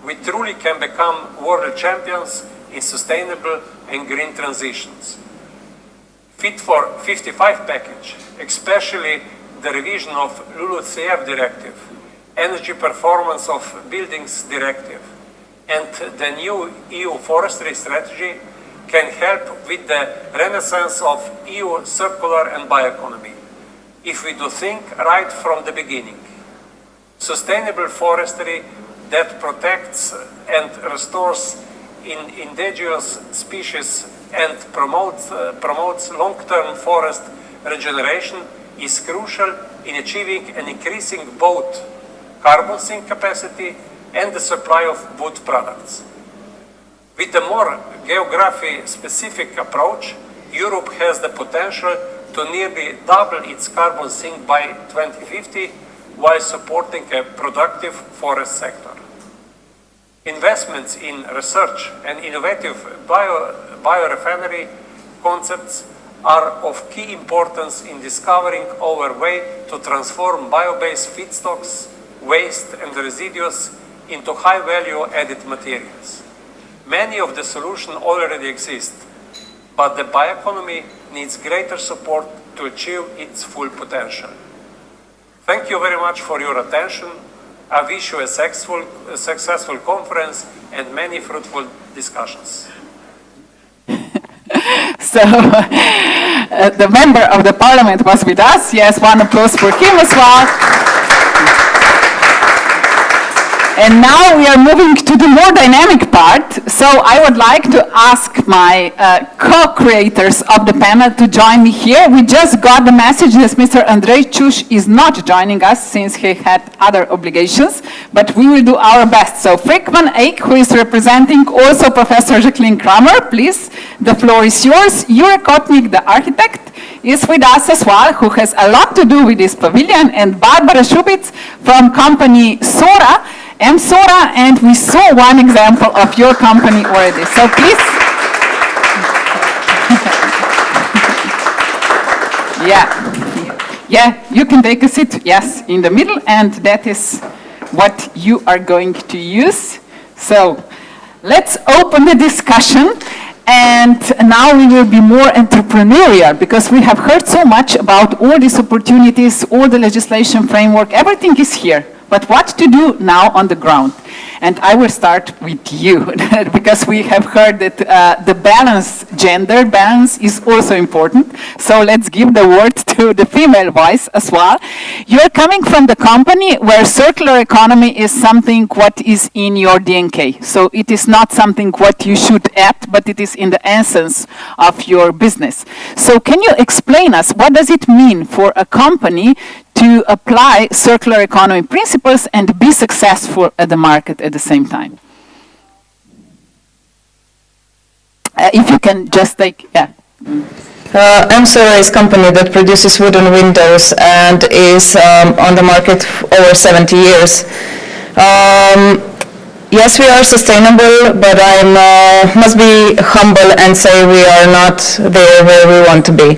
we truly can become world champions in sustainable and green transitions. Fit for 55 package, especially the revision of LULUCF directive, energy performance of buildings directive, and the new EU forestry strategy can help with the renaissance of EU circular and bioeconomy, if we do think right from the beginning. Sustainable forestry that protects and restores indigenous species and promotes long-term forest regeneration is crucial in achieving an increasing both carbon sink capacity and the supply of wood products. With a more geography-specific approach, Europe has the potential to nearly double its carbon sink by 2050 while supporting a productive forest sector. Investments in research and innovative biorefinery concepts are of key importance in discovering our way to transform bio-based feedstocks, waste and residues into high-value added materials. Many of the solutions already exist, but the bioeconomy needs greater support to achieve its full potential. Thank you very much for your attention. I wish you a successful conference and many fruitful discussions. So, the member of the parliament was with us. Yes, one applause for him as well. And now we are moving to the more dynamic part. So I would like to ask my co-creators of the panel to join me here. We just got the message that Mr. Andrej Čuš is not joining us since he had other obligations, but we will do our best. So Frickman Eik, who is representing also Professor Jacqueline Kramer, please, the floor is yours. Jure Kotnik, the architect, is with us as well, who has a lot to do with this pavilion, and Barbara Šubic from company Sora, Sora, and we saw one example of your company already. So please. Yeah, you can take a seat, yes, in the middle, and that is what you are going to use. So let's open the discussion. And now we will be more entrepreneurial, because we have heard so much about all these opportunities, all the legislation framework, everything is here. But what to do now on the ground? And I will start with you, because we have heard that the balance, gender balance, is also important. So let's give the word to the female voice as well. You're coming from the company where circular economy is something what is in your DNA. So it is not something what you should add, but it is in the essence of your business. So can you explain us, what does it mean for a company to apply circular economy principles and be successful at the market at the same time? If you can just take, Sora is a company that produces wooden windows and is on the market over 70 years. Yes, we are sustainable, but I must be humble and say we are not there where we want to be.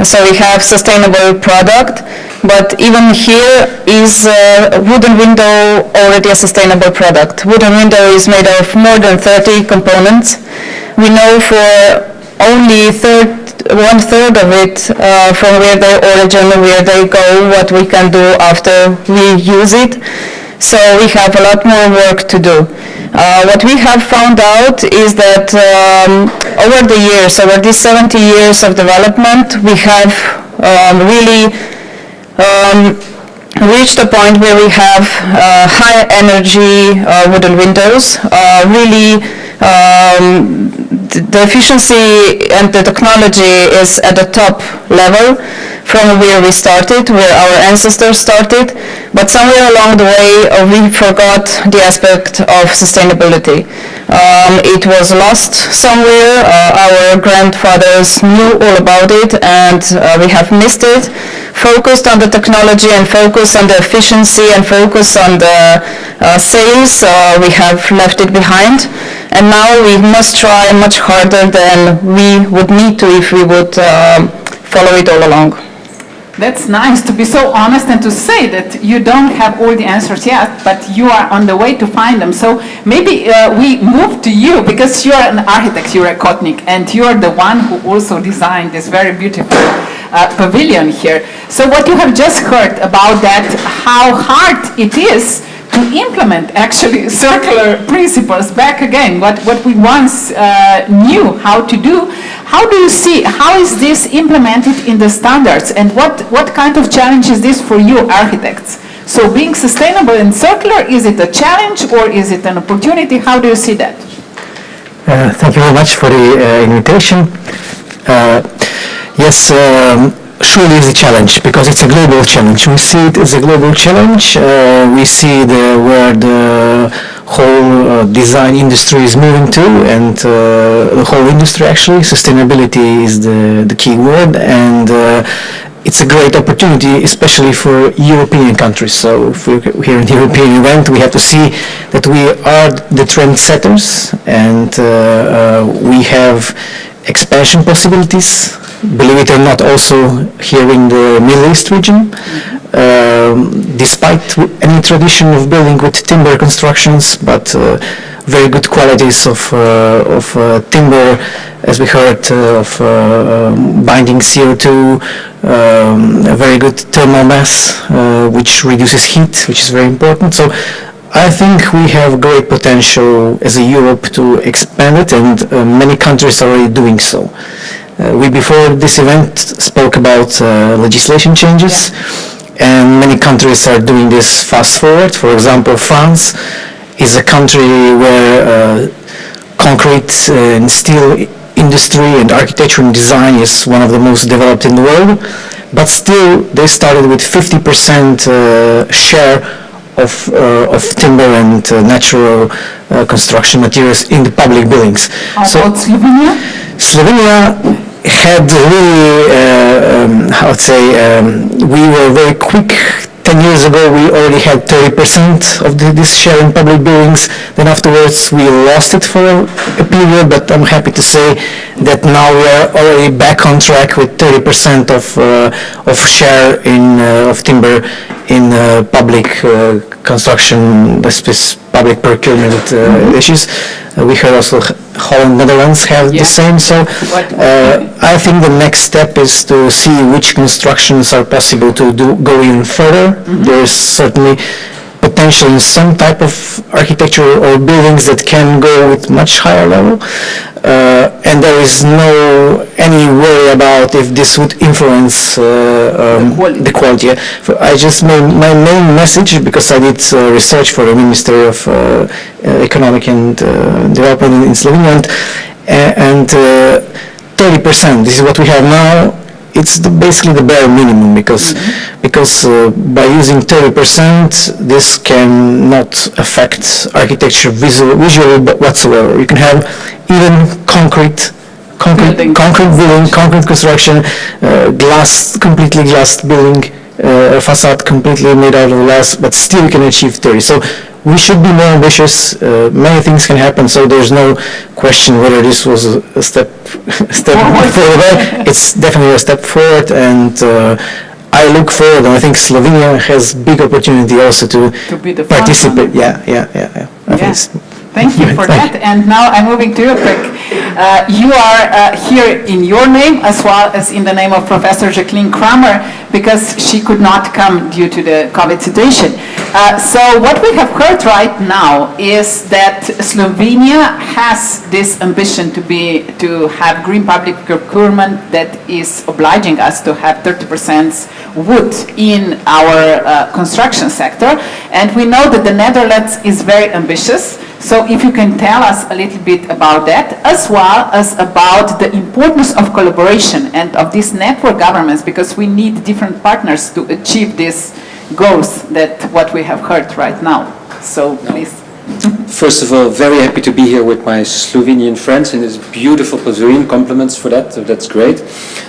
So we have sustainable product, but even here is wooden window already a sustainable product. Wooden window is made of more than 30 components. We know for only one-third of it from where they origin, where they go, what we can do after we use it. So we have a lot more work to do. What we have found out is that over the years, over these 70 years of development, we have really reached a point where we have high energy wooden windows, really the efficiency and the technology is at the top level from where we started, where our ancestors started, but somewhere along the way we forgot the aspect of sustainability. It was lost somewhere. Our grandfathers knew all about it, and we have missed it. Focused on the technology and focused on the efficiency and focused on the sales, we have left it behind. And now we must try much harder than we would need to if we would follow it all along. That's nice to be so honest and to say that you don't have all the answers yet, but you are on the way to find them. So maybe we move to you, because you are an architect, you're a Kotnik, and you are the one who also designed this very beautiful pavilion here. So what you have just heard about that, how hard it is to implement actually circular principles back again, what we once knew how to do. How do you see, how is this implemented in the standards, and what kind of challenge is this for you architects? So being sustainable and circular, is it a challenge or is it an opportunity? How do you see that? Thank you very much for the invitation. Yes, surely it's a challenge, because it's a global challenge. We see it as a global challenge. We see where the whole design industry is moving to, and the whole industry actually. Sustainability is the key word, and it's a great opportunity, especially for European countries. So if we're here in the European event, we have to see that we are the trendsetters, and we have expansion possibilities, believe it or not, also here in the Middle East region. Despite any tradition of building with timber constructions, but very good qualities of timber, as we heard, of binding CO2, a very good thermal mass, which reduces heat, which is very important. So I think we have great potential as a Europe to expand it, and many countries are already doing so. We, before this event, spoke about legislation changes, and many countries are doing this fast forward. For example, France is a country where concrete and steel industry and architecture and design is one of the most developed in the world, but still they started with 50% share of timber and natural construction materials in the public buildings. How about Slovenia? Slovenia had really, we were very quick. 10 years ago we already had 30% of this share in public buildings. Then afterwards we lost it for a period, but I'm happy to say that now we are already back on track with 30% of share of timber in public construction, public procurement issues. We heard also Holland, Netherlands have the same. So I think the next step is to see which constructions are possible to go even further. There's certainly potential in some type of architecture or buildings that can go with much higher level, and there is no any worry about if this would influence the quality. I just made my main message, because I did research for the Ministry of Economic and Development in Slovenia, and 30%, this is what we have now. It's basically the bare minimum, because by using 30%, this cannot affect architecture visually whatsoever. You can have even concrete building, concrete construction, completely glass building, facade completely made out of glass, but still you can achieve 30. So we should be more ambitious. Many things can happen, so there's no question whether this was a step forward. It's definitely a step forward, and I look forward, and I think Slovenia has big opportunity also to be the participate. Thank you for that. And now I'm moving to you, Craig. You are here in your name as well as in the name of Professor Jacqueline Kramer, because she could not come due to the COVID situation. So what we have heard right now is that Slovenia has this ambition to have green public procurement that is obliging us to have 30% wood in our construction sector. And we know that the Netherlands is very ambitious. So if you can tell us a little bit about that, as well as about the importance of collaboration and of these network governments, because we need different partners to achieve these goals that what we have heard right now. So please. First of all, very happy to be here with my Slovenian friends in this beautiful pavilion. Compliments for that. That's great.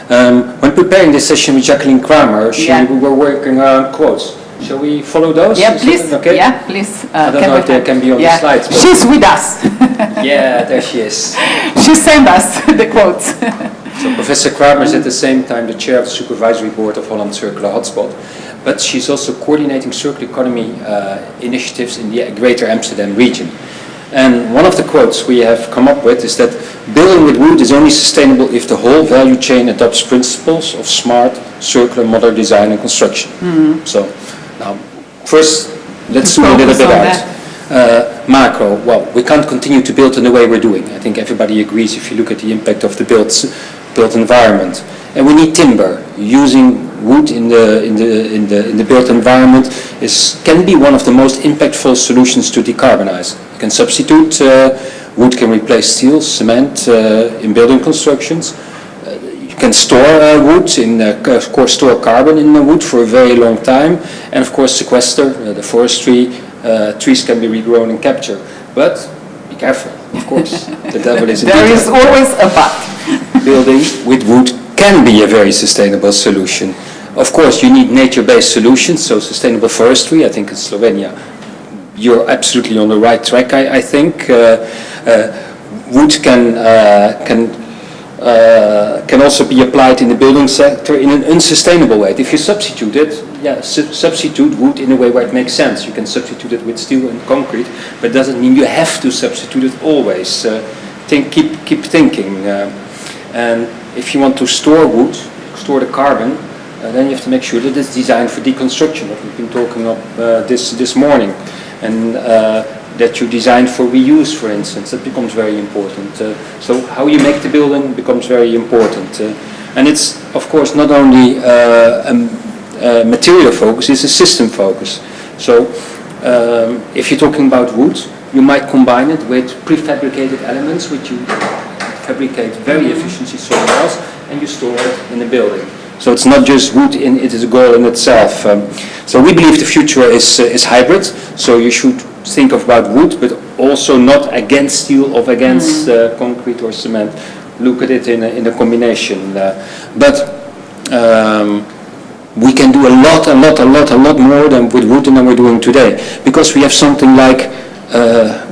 When preparing this session with Jacqueline Kramer, we were working on quotes. Shall we follow those? Yeah, please. Okay? Yeah, please. I don't know if they can be on the slides. But she's with us. Yeah, there she is. She sent us the quotes. So Professor Kramer is at the same time the chair of the supervisory board of Holland Circular Hotspot, but she's also coordinating circular economy initiatives in the Greater Amsterdam region. And one of the quotes we have come up with is that building with wood is only sustainable if the whole value chain adopts principles of smart, circular, modern design and construction. So now, first, let's zoom a little bit out. Macro, well, we can't continue to build in the way we're doing. I think everybody agrees if you look at the impact of the built environment. And we need timber. Using wood in the built environment can be one of the most impactful solutions to decarbonize. You can substitute wood, can replace steel, cement in building constructions. You can store wood, of course store carbon in the wood for a very long time, and of course sequester the forestry. Trees can be regrown and captured, but be careful, of course. The devil is in the detail. There is always a but. Building with wood can be a very sustainable solution. Of course, you need nature-based solutions, so sustainable forestry. I think in Slovenia, you're absolutely on the right track. I think wood can also be applied in the building sector in an unsustainable way. If you substitute it, substitute wood in a way where it makes sense. You can substitute it with steel and concrete, but it doesn't mean you have to substitute it always. Keep thinking. And if you want to store wood, store the carbon, then you have to make sure that it's designed for deconstruction, what we've been talking about this morning, and that you design for reuse, for instance. That becomes very important. So how you make the building becomes very important. And it's, of course, not only a material focus, it's a system focus. So if you're talking about wood, You might combine it with prefabricated elements, which you fabricate very efficiently somewhere else, and you store it in a building. So it's not just wood, it is a goal in itself. So we believe the future is hybrid, so you should think about wood, but also not against steel or against concrete or cement. Look at it in a combination. We can do a lot more than with wood than we're doing today, because we have something like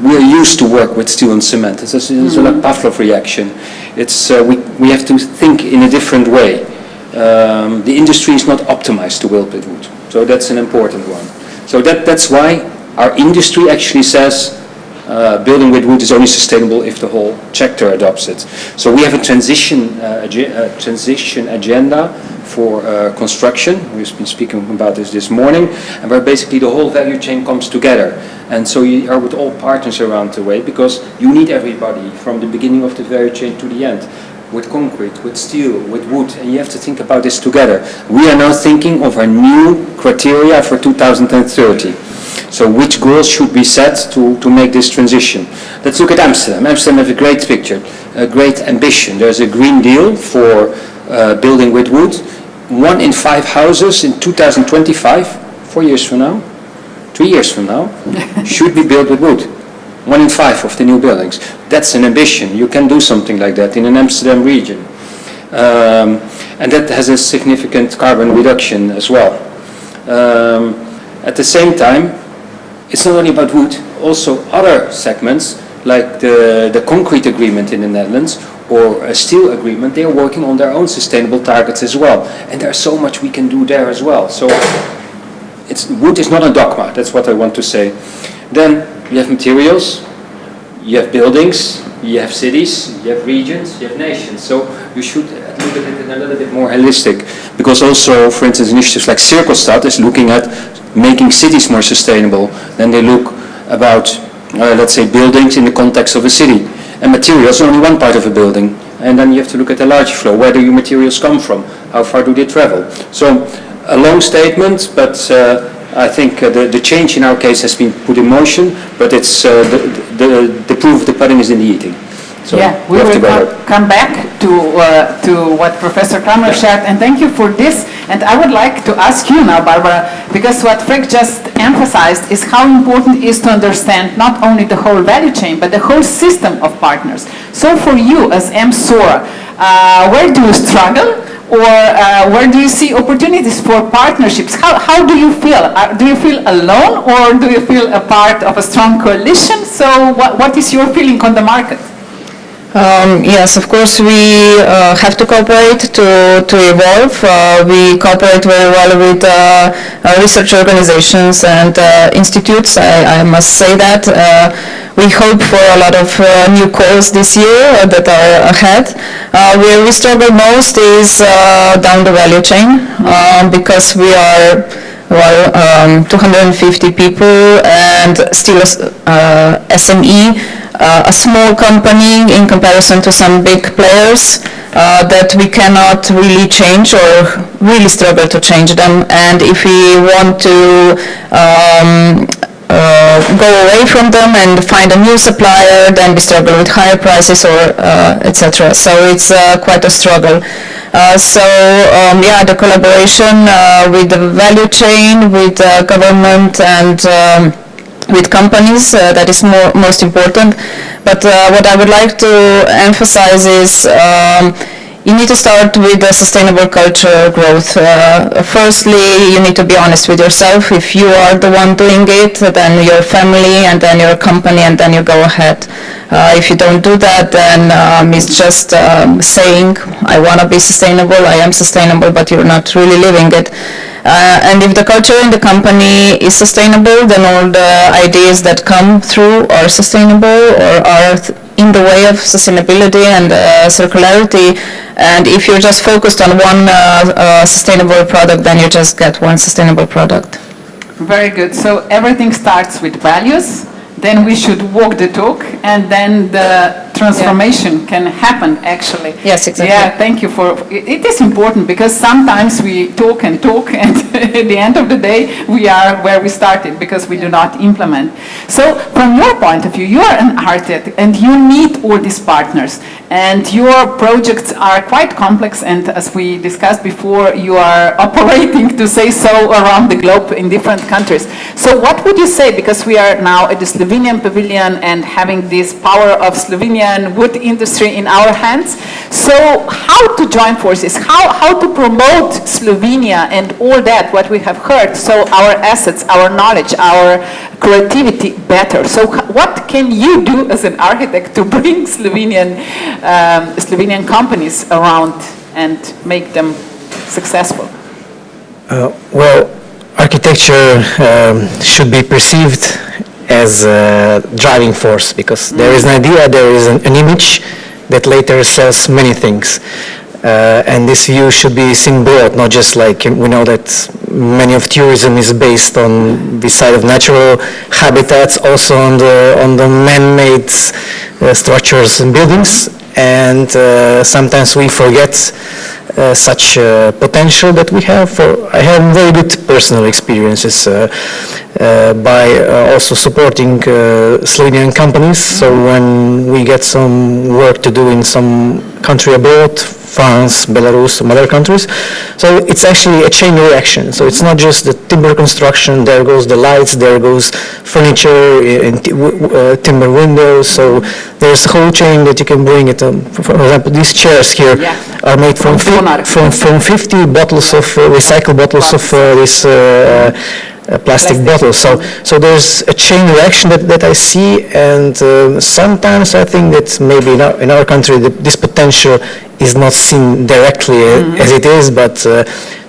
we're used to work with steel and cement. It's a like Pavlov reaction. It's we have to think in a different way. The industry is not optimized to work with wood, so that's an important one. So that's why our industry actually says building with wood is only sustainable if the whole sector adopts it. So we have a transition agenda for construction. We've been speaking about this morning, and where basically the whole value chain comes together. And so you are with all partners around the way, because you need everybody from the beginning of the value chain to the end, with concrete, with steel, with wood, and you have to think about this together. We are now thinking of our new criteria for 2030. So which goals should be set to make this transition? Let's look at Amsterdam. Amsterdam has a great picture, a great ambition. There's a Green Deal for building with wood. 1 in 5 houses in 2025, 4 years from now, 3 years from now, should be built with wood. 1 in 5 of the new buildings. That's an ambition. You can do something like that in an Amsterdam region. And that has a significant carbon reduction as well. At the same time, it's not only about wood, also other segments like the concrete agreement in the Netherlands or a steel agreement, they are working on their own sustainable targets as well. And there's so much we can do there as well. So wood is not a dogma, that's what I want to say. Then you have materials, you have buildings, you have cities, you have regions, you have nations. So you should look at it in a little bit more holistic. Because also, for instance, initiatives like Cirkelstad is looking at making cities more sustainable. Then they look about, let's say, buildings in the context of a city. And materials are only one part of a building. And then you have to look at the large flow. Where do your materials come from? How far do they travel? So a long statement, but I think the change in our case has been put in motion, but it's the proof of the pudding is in the eating. So yeah, we will come back to what Professor Kramer shared, and thank you for this. And I would like to ask you now, Barbara, because what Frank just emphasized is how important it is to understand not only the whole value chain, but the whole system of partners. So for you as MSORA, where do you struggle? Or where do you see opportunities for partnerships? How do you feel? Do you feel alone, or do you feel a part of a strong coalition? So what is your feeling on the market? Yes, of course, we have to cooperate to evolve. We cooperate very well with research organizations and institutes. I must say that. We hope for a lot of new calls this year that are ahead. Where we struggle most is down the value chain, because we are 250 people and still SME, a small company in comparison to some big players that we cannot really change or really struggle to change them. And if we want to go away from them and find a new supplier, then we struggle with higher prices or etc. So it's quite a struggle. The collaboration with the value chain, with government and with companies, that is most important. But what I would like to emphasize is you need to start with the sustainable culture growth. Firstly, you need to be honest with yourself. If you are the one doing it, then your family, and then your company, and then you go ahead. If you don't do that, then it's just saying, I want to be sustainable, I am sustainable, but you're not really living it. And if the culture in the company is sustainable, then all the ideas that come through are sustainable or are in the way of sustainability and circularity. And if you're just focused on one sustainable product, then you just get one sustainable product. Very good. So everything starts with values, then we should walk the talk, and then the transformation can happen, actually. Yes, exactly. Yeah, thank you for, it is important because sometimes we talk and talk and at the end of the day we are where we started because we do not implement. So from your point of view, you are an architect and you need all these partners and your projects are quite complex, and as we discussed before, you are operating, to say so, around the globe in different countries. So what would you say, because we are now at the Slovenian Pavilion and having this power of Slovenian wood industry in our hands, so how to join forces, how to promote Slovenia and all that, what we have heard, so our assets, our knowledge, our creativity better. So what can you do as an architect to bring Slovenian companies around and make them successful? Well, architecture should be perceived as a driving force, because there is an idea, there is an image that later sells many things. And this view should be seen broad, not just like, we know that many of tourism is based on the side of natural habitats, also on the man-made structures and buildings, and sometimes we forget such potential that we have. I have very good personal experiences by also supporting Slovenian companies. So when we get some work to do in some country abroad, France, Belarus, some other countries, so it's actually a chain reaction. So it's not just the timber construction, there goes the lights, there goes furniture, timber windows, so there's a whole chain that you can bring it. For example, these chairs here are made from 50 bottles of recycled bottles of this plastic bottles. So there's a chain reaction that I see, and sometimes I think that maybe in our country this potential is not seen directly as it is, but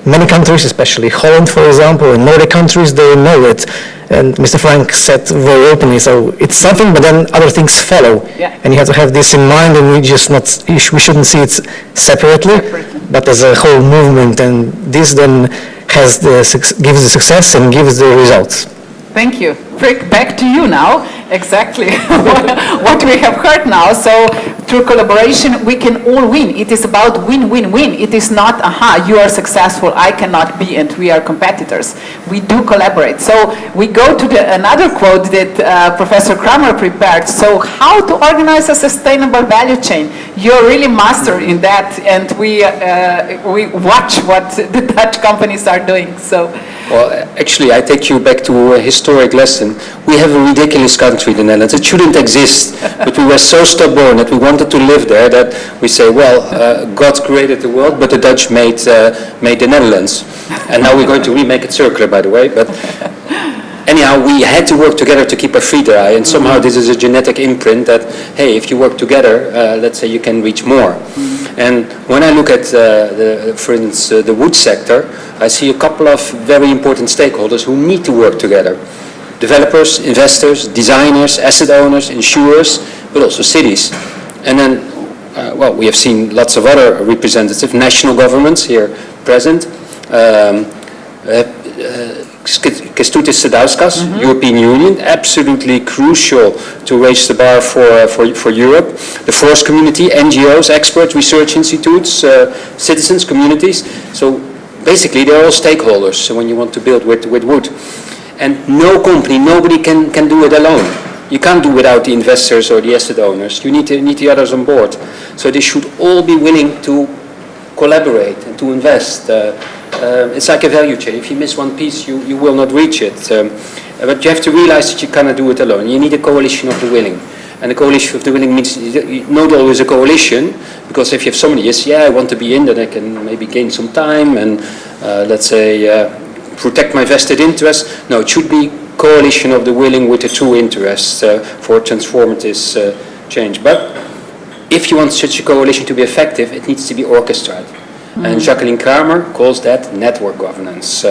many countries, especially Holland, for example, and Nordic countries, they know it. And Mr. Frank said very openly, so it's something, but then other things follow. Yeah. And you have to have this in mind, and we shouldn't see it separately, but as a whole movement, and this then gives the success and gives the results. Thank you. Frick, back to you now. Exactly what we have heard now. So through collaboration, we can all win. It is about win-win-win. It is not, you are successful, I cannot be, and we are competitors. We do collaborate. So we go to another quote that Professor Kramer prepared. So how to organize a sustainable value chain? You're really master in that, and we watch what the Dutch companies are doing. So. Well, actually, I take you back to a historic lesson. We have a ridiculous country, the Netherlands. It shouldn't exist, but we were so stubborn that we wanted to live there that we say, well, God created the world, but the Dutch made the Netherlands. And now we're going to remake it circular, by the way. But anyhow, we had to work together to keep our feet dry, and somehow this is a genetic imprint that, hey, if you work together, let's say you can reach more. And when I look at, for instance, the wood sector, I see a couple of very important stakeholders who need to work together. Developers, investors, designers, asset owners, insurers, but also cities. And then, well, we have seen lots of other representatives, national governments here present. Kęstutis Sadauskas, European Union, absolutely crucial to raise the bar for Europe. The forest community, NGOs, experts, research institutes, citizens, communities. So basically they're all stakeholders when you want to build with wood. And no company, nobody can do it alone. You can't do without the investors or the asset owners. You need the others on board. So they should all be willing to collaborate and to invest. It's like a value chain. If you miss one piece, you will not reach it. But you have to realize that you cannot do it alone. You need a coalition of the willing. And a coalition of the willing means not always a coalition, because if you have somebody, yes, I want to be in, then I can maybe gain some time and let's say protect my vested interests. No, it should be coalition of the willing with a true interest for transformative change. But if you want such a coalition to be effective, it needs to be orchestrated. And Jacqueline Kramer calls that network governance.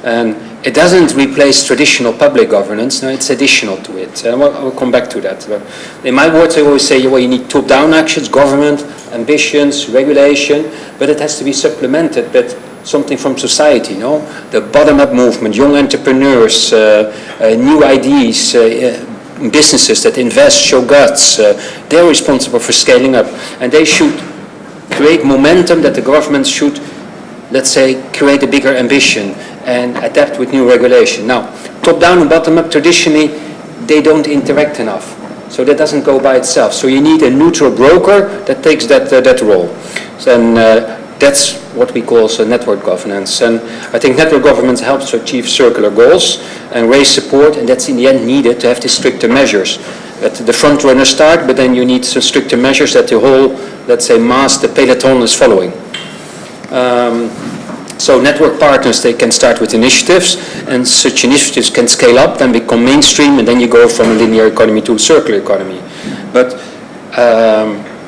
And it doesn't replace traditional public governance, no, it's additional to it. And I will come back to that. But in my words, I always say, well, you need top-down actions, government, ambitions, regulation, but it has to be supplemented with something from society, the bottom-up movement, young entrepreneurs, new ideas, businesses that invest, show guts, they're responsible for scaling up. And they should create momentum that the government should, let's say, create a bigger ambition and adapt with new regulation. Now, top-down and bottom-up, traditionally, they don't interact enough. So that doesn't go by itself. So you need a neutral broker that takes that role. And that's what we call also network governance. And I think network governance helps to achieve circular goals and raise support, and that's in the end needed to have these stricter measures. That the front runners start, but then you need some stricter measures that the whole, let's say, mass, the peloton is following. So network partners, they can start with initiatives, and such initiatives can scale up, then become mainstream, and then you go from a linear economy to a circular economy. But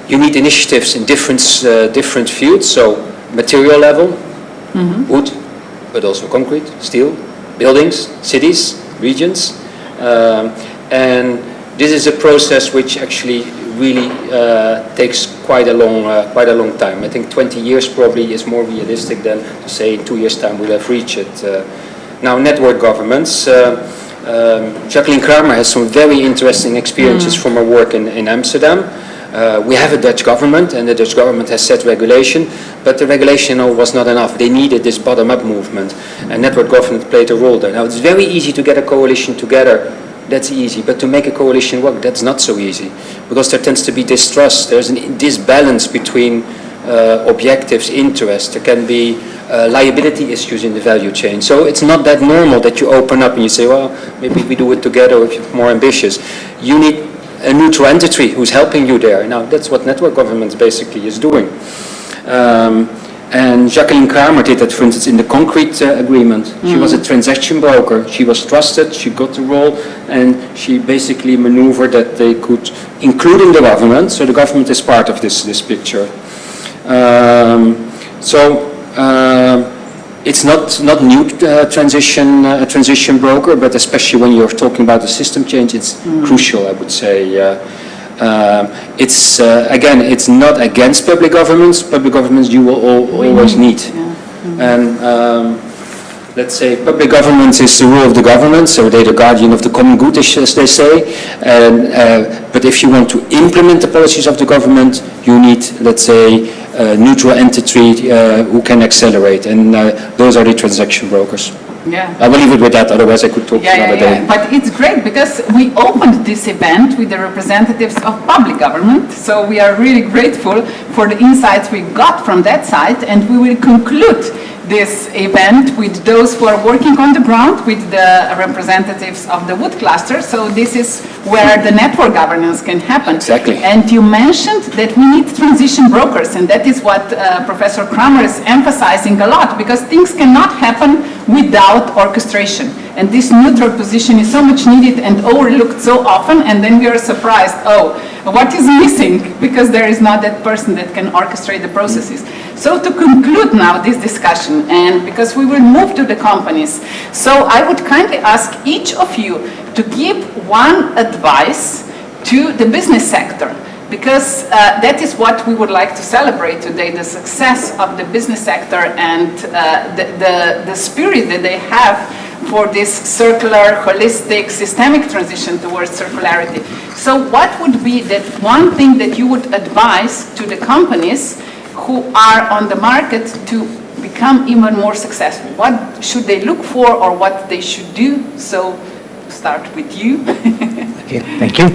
you need initiatives in different fields, so material level, wood, but also concrete, steel, buildings, cities, regions. And this is a process which actually really takes quite a long time. I think 20 years probably is more realistic than to say in 2 years' time we'll have reached it. Now, network governments. Jacqueline Kramer has some very interesting experiences from her work in Amsterdam. We have a Dutch government, and the Dutch government has set regulation, but the regulation was not enough. They needed this bottom-up movement, and network governance played a role there. Now, it's very easy to get a coalition together. That's easy, but to make a coalition work, that's not so easy, because there tends to be distrust. There's a disbalance between objectives, interests. There can be liability issues in the value chain. So it's not that normal that you open up and you say, well, maybe we do it together if you're more ambitious. You need a neutral entity who's helping you there. Now, that's what network governance basically is doing. And Jacqueline Kramer did that, for instance, in the concrete agreement. She was a transaction broker. She was trusted, she got the role, and she basically maneuvered that they could, including the government, so the government is part of this picture. It's not new transition broker, but especially when you're talking about the system change, it's crucial, I would say. Again, it's not against public governments. Public governments you will always need. And let's say public governance is the rule of the government, so they're the guardian of the common good, as they say. But if you want to implement the policies of the government, you need, let's say, a neutral entity who can accelerate, and those are the transaction brokers. Yeah. I will leave it with that, otherwise I could talk another day. But it's great because we opened this event with the representatives of public government, so we are really grateful for the insights we got from that side, and we will conclude this event with those who are working on the ground, with the representatives of the wood cluster. So this is where the network governance can happen. Exactly. And you mentioned that we need transition brokers, and that is what Professor Kramer is emphasizing a lot, because things cannot happen without orchestration. And this neutral position is so much needed and overlooked so often, and then we are surprised, oh, what is missing? Because there is not that person that can orchestrate the processes. So to conclude now this discussion, and because we will move to the companies, so I would kindly ask each of you to give one advice to the business sector, because that is what we would like to celebrate today, the success of the business sector and the spirit that they have for this circular, holistic, systemic transition towards circularity. So what would be that one thing that you would advise to the companies who are on the market to become even more successful? What should they look for, or what they should do? So start with you. Okay, thank you.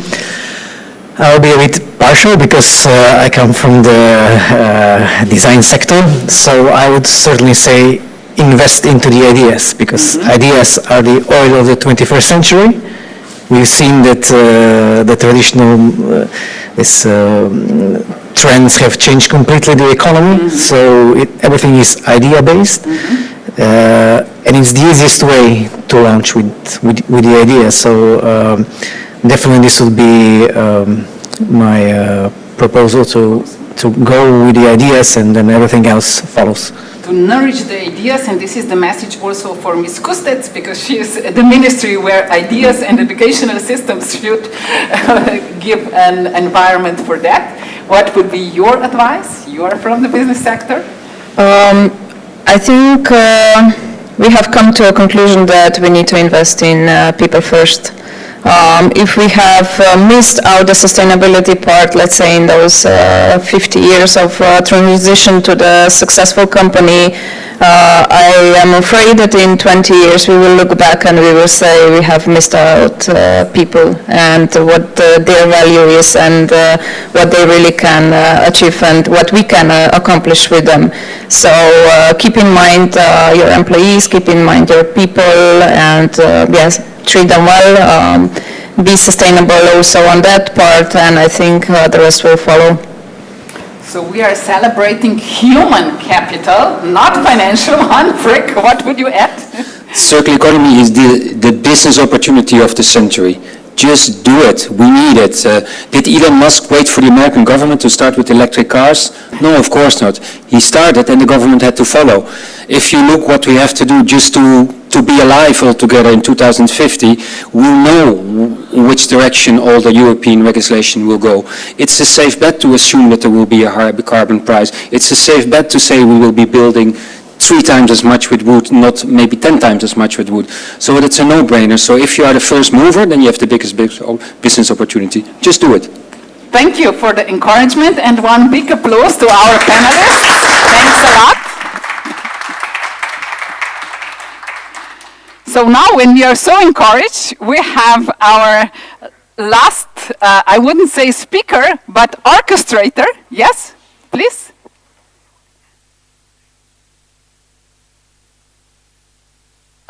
I'll be a bit partial because I come from the design sector, so I would certainly say invest into the ideas, because ideas are the oil of the 21st century. We've seen that the traditional trends have changed completely the economy, so everything is idea-based, and it's the easiest way to launch with the idea. So definitely this would be my proposal, to go with the ideas, and then everything else follows. To nourish the ideas, and this is the message also for Ms. Kustec, because she is the ministry where ideas and educational systems should give an environment for that. What would be your advice? You are from the business sector. I think we have come to a conclusion that we need to invest in people first. If we have missed out the sustainability part, let's say in those 50 years of transition to the successful company, I am afraid that in 20 years we will look back and we will say we have missed out people and what their value is and what they really can achieve and what we can accomplish with them. So keep in mind your employees, keep in mind your people, and yes, treat them well. Be sustainable also on that part, and I think the rest will follow. So we are celebrating human capital, not financial one. Frick, what would you add? Circular economy is the business opportunity of the century. Just do it. We need it. Did Elon Musk wait for the American government to start with electric cars? No, of course not. He started and the government had to follow. If you look what we have to do just to be alive altogether in 2050, we'll know which direction all the European legislation will go. It's a safe bet to assume that there will be a higher carbon price. It's a safe bet to say we will be building 3 times as much with wood, not maybe 10 times as much with wood. So it's a no-brainer. So if you are the first mover, then you have the biggest business opportunity. Just do it. Thank you for the encouragement and one big applause to our panelists. Thanks a lot. So now when we are so encouraged, we have our last, I wouldn't say speaker, but orchestrator. Yes, please.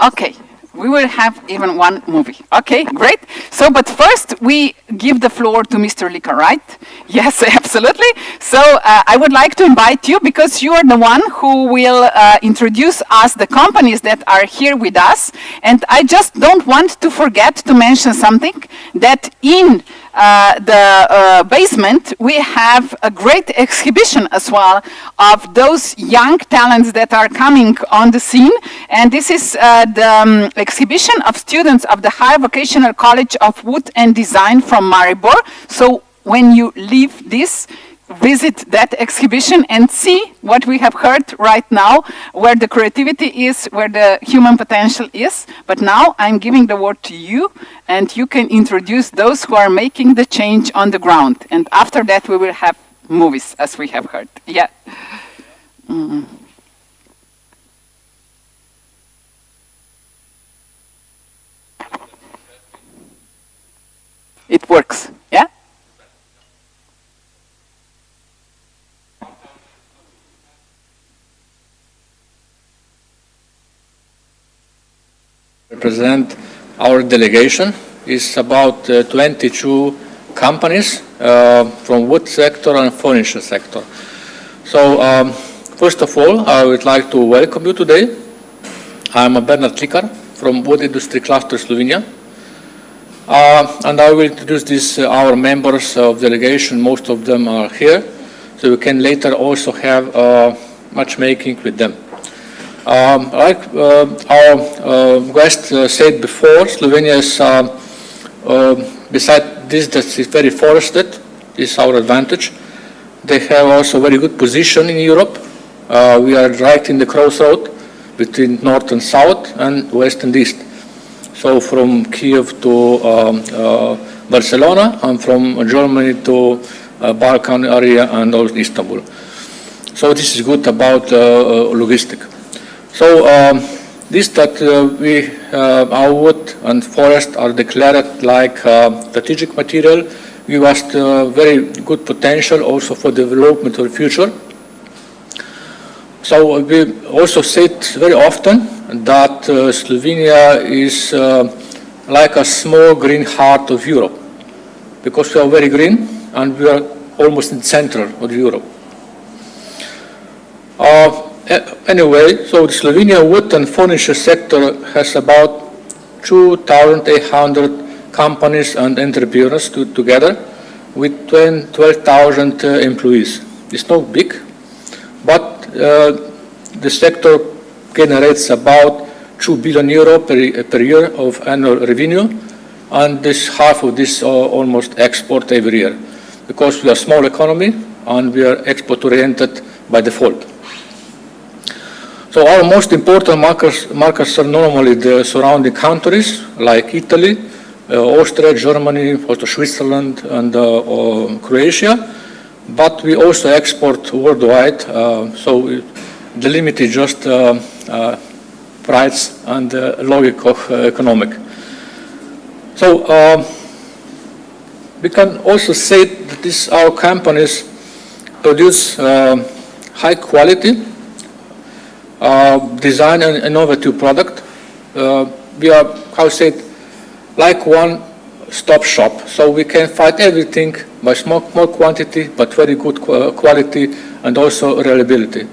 Okay, we will have even one movie. Okay, great. So, but first we give the floor to Mr. Lika, right? Yes, absolutely. So I would like to invite you, because you are the one who will introduce us the companies that are here with us. And I just don't want to forget to mention something, that in the basement we have a great exhibition as well of those young talents that are coming on the scene, and this is the exhibition of students of the Higher Vocational College of Wood and Design from Maribor. So when you leave this, visit that exhibition and see what we have heard right now, where the creativity is, where the human potential is. But now I'm giving the word to you, and you can introduce those who are making the change on the ground. And after that we will have movies, as we have heard. Yeah. It works, yeah? Represent our delegation. Is about 22 companies from wood sector and furniture sector. So first of all, I would like to welcome you today. I'm Bernard Likar from Wood Industry Cluster Slovenia. And I will introduce our members of delegation. Most of them are here, so we can later also have matchmaking with them. Like our guest said before, Slovenia is, beside this that is very forested, is our advantage. They have also very good position in Europe. We are right in the crossroad between north and south and west and east. So from Kiev to Barcelona, and from Germany to Balkan area and also Istanbul. So this is good about logistics. So this that our wood and forest are declared like strategic material, give us very good potential also for development of the future. So we also said very often that Slovenia is like a small green heart of Europe, because we are very green and we are almost in the center of Europe. Anyway, so the Slovenia wood and furniture sector has about 2,800 companies and entrepreneurs together with 12,000 employees. It's not big, but the sector generates about 2 billion euro per year of annual revenue, and this half of this almost export every year, because we are a small economy and we are export oriented by default. So our most important markets are normally the surrounding countries like Italy, Austria, Germany, also Switzerland, and Croatia. But we also export worldwide, so the limit is just price and logic of economic. So we can also say that our companies produce high quality, design and innovative product. We are, how to say it, like one-stop shop. So we can find everything by small quantity, but very good quality and also reliability.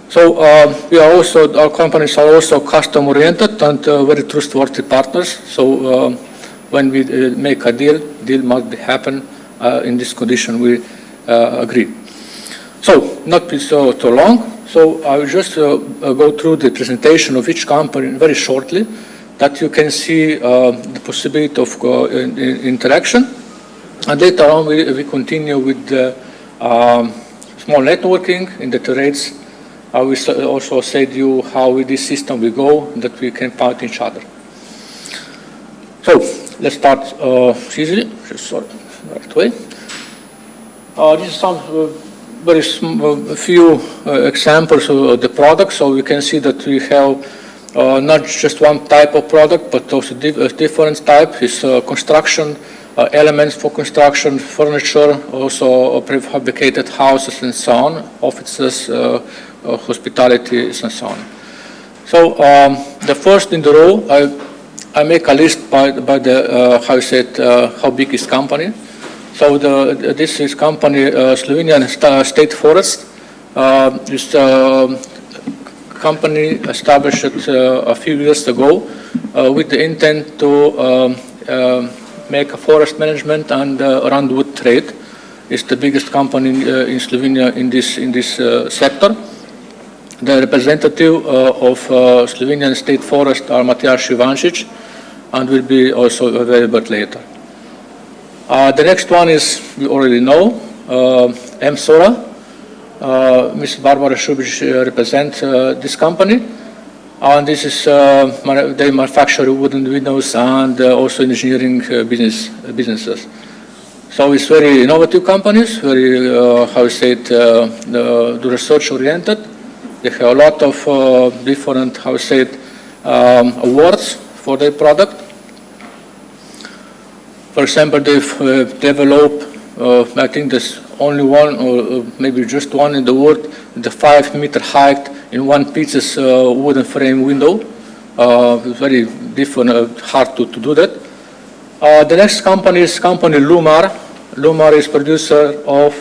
So our companies are also custom-oriented and very trustworthy partners. So when we make a deal must be happen in this condition we agree. So not be so long. So I will just go through the presentation of each company very shortly, that you can see the possibility of interaction. And later on we continue with the small networking in the trades. I will also say to you how with this system we go, that we can find each other. So let's start easily, just right way. This is some very few examples of the product. So we can see that we have not just one type of product, but also different type. It's construction, elements for construction, furniture, also prefabricated houses and so on, offices, hospitality and so on. So the first in the row, I make a list by the how big is company. So this is company Slovenian State Forest. This company established a few years ago with the intent to make a forest management and run wood trade. It's the biggest company in Slovenia in this sector. The representative of Slovenian State Forest are Matjaž Ivančič, and will be also available later. The next one is, we already know, MSORA. Ms. Barbara Šubić represents this company, and this is they manufacture wooden windows and also engineering businesses. So it's very innovative companies, very research oriented. They have a lot of different awards for their product. For example, they've developed, I think there's only one or maybe just one in the world, the 5-meter height in one piece wooden frame window. Very different, hard to do that. The next company is company Lumar. Lumar is producer of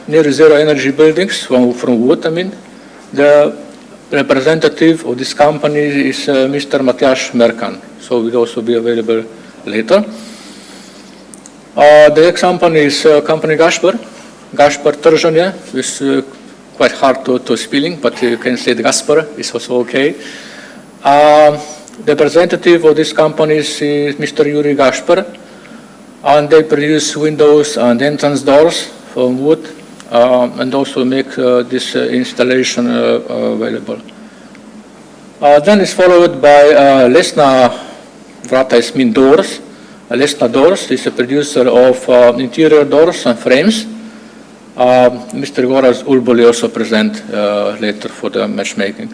near zero energy buildings from wood, I mean. The representative of this company is Mr. Matjaž Merkan, so will also be available later. The next company is company Gašper Tržanje. It's quite hard to spelling, but you can say Gaspar is also okay. The representative of this company is Mr. Yuri Gašper, and they produce windows and entrance doors from wood, and also make this installation available. Then is followed by Lesna Vrata is mean doors. Lesna Doors is a producer of interior doors and frames. Mr. Goraz Ulboli also present later for the matchmaking.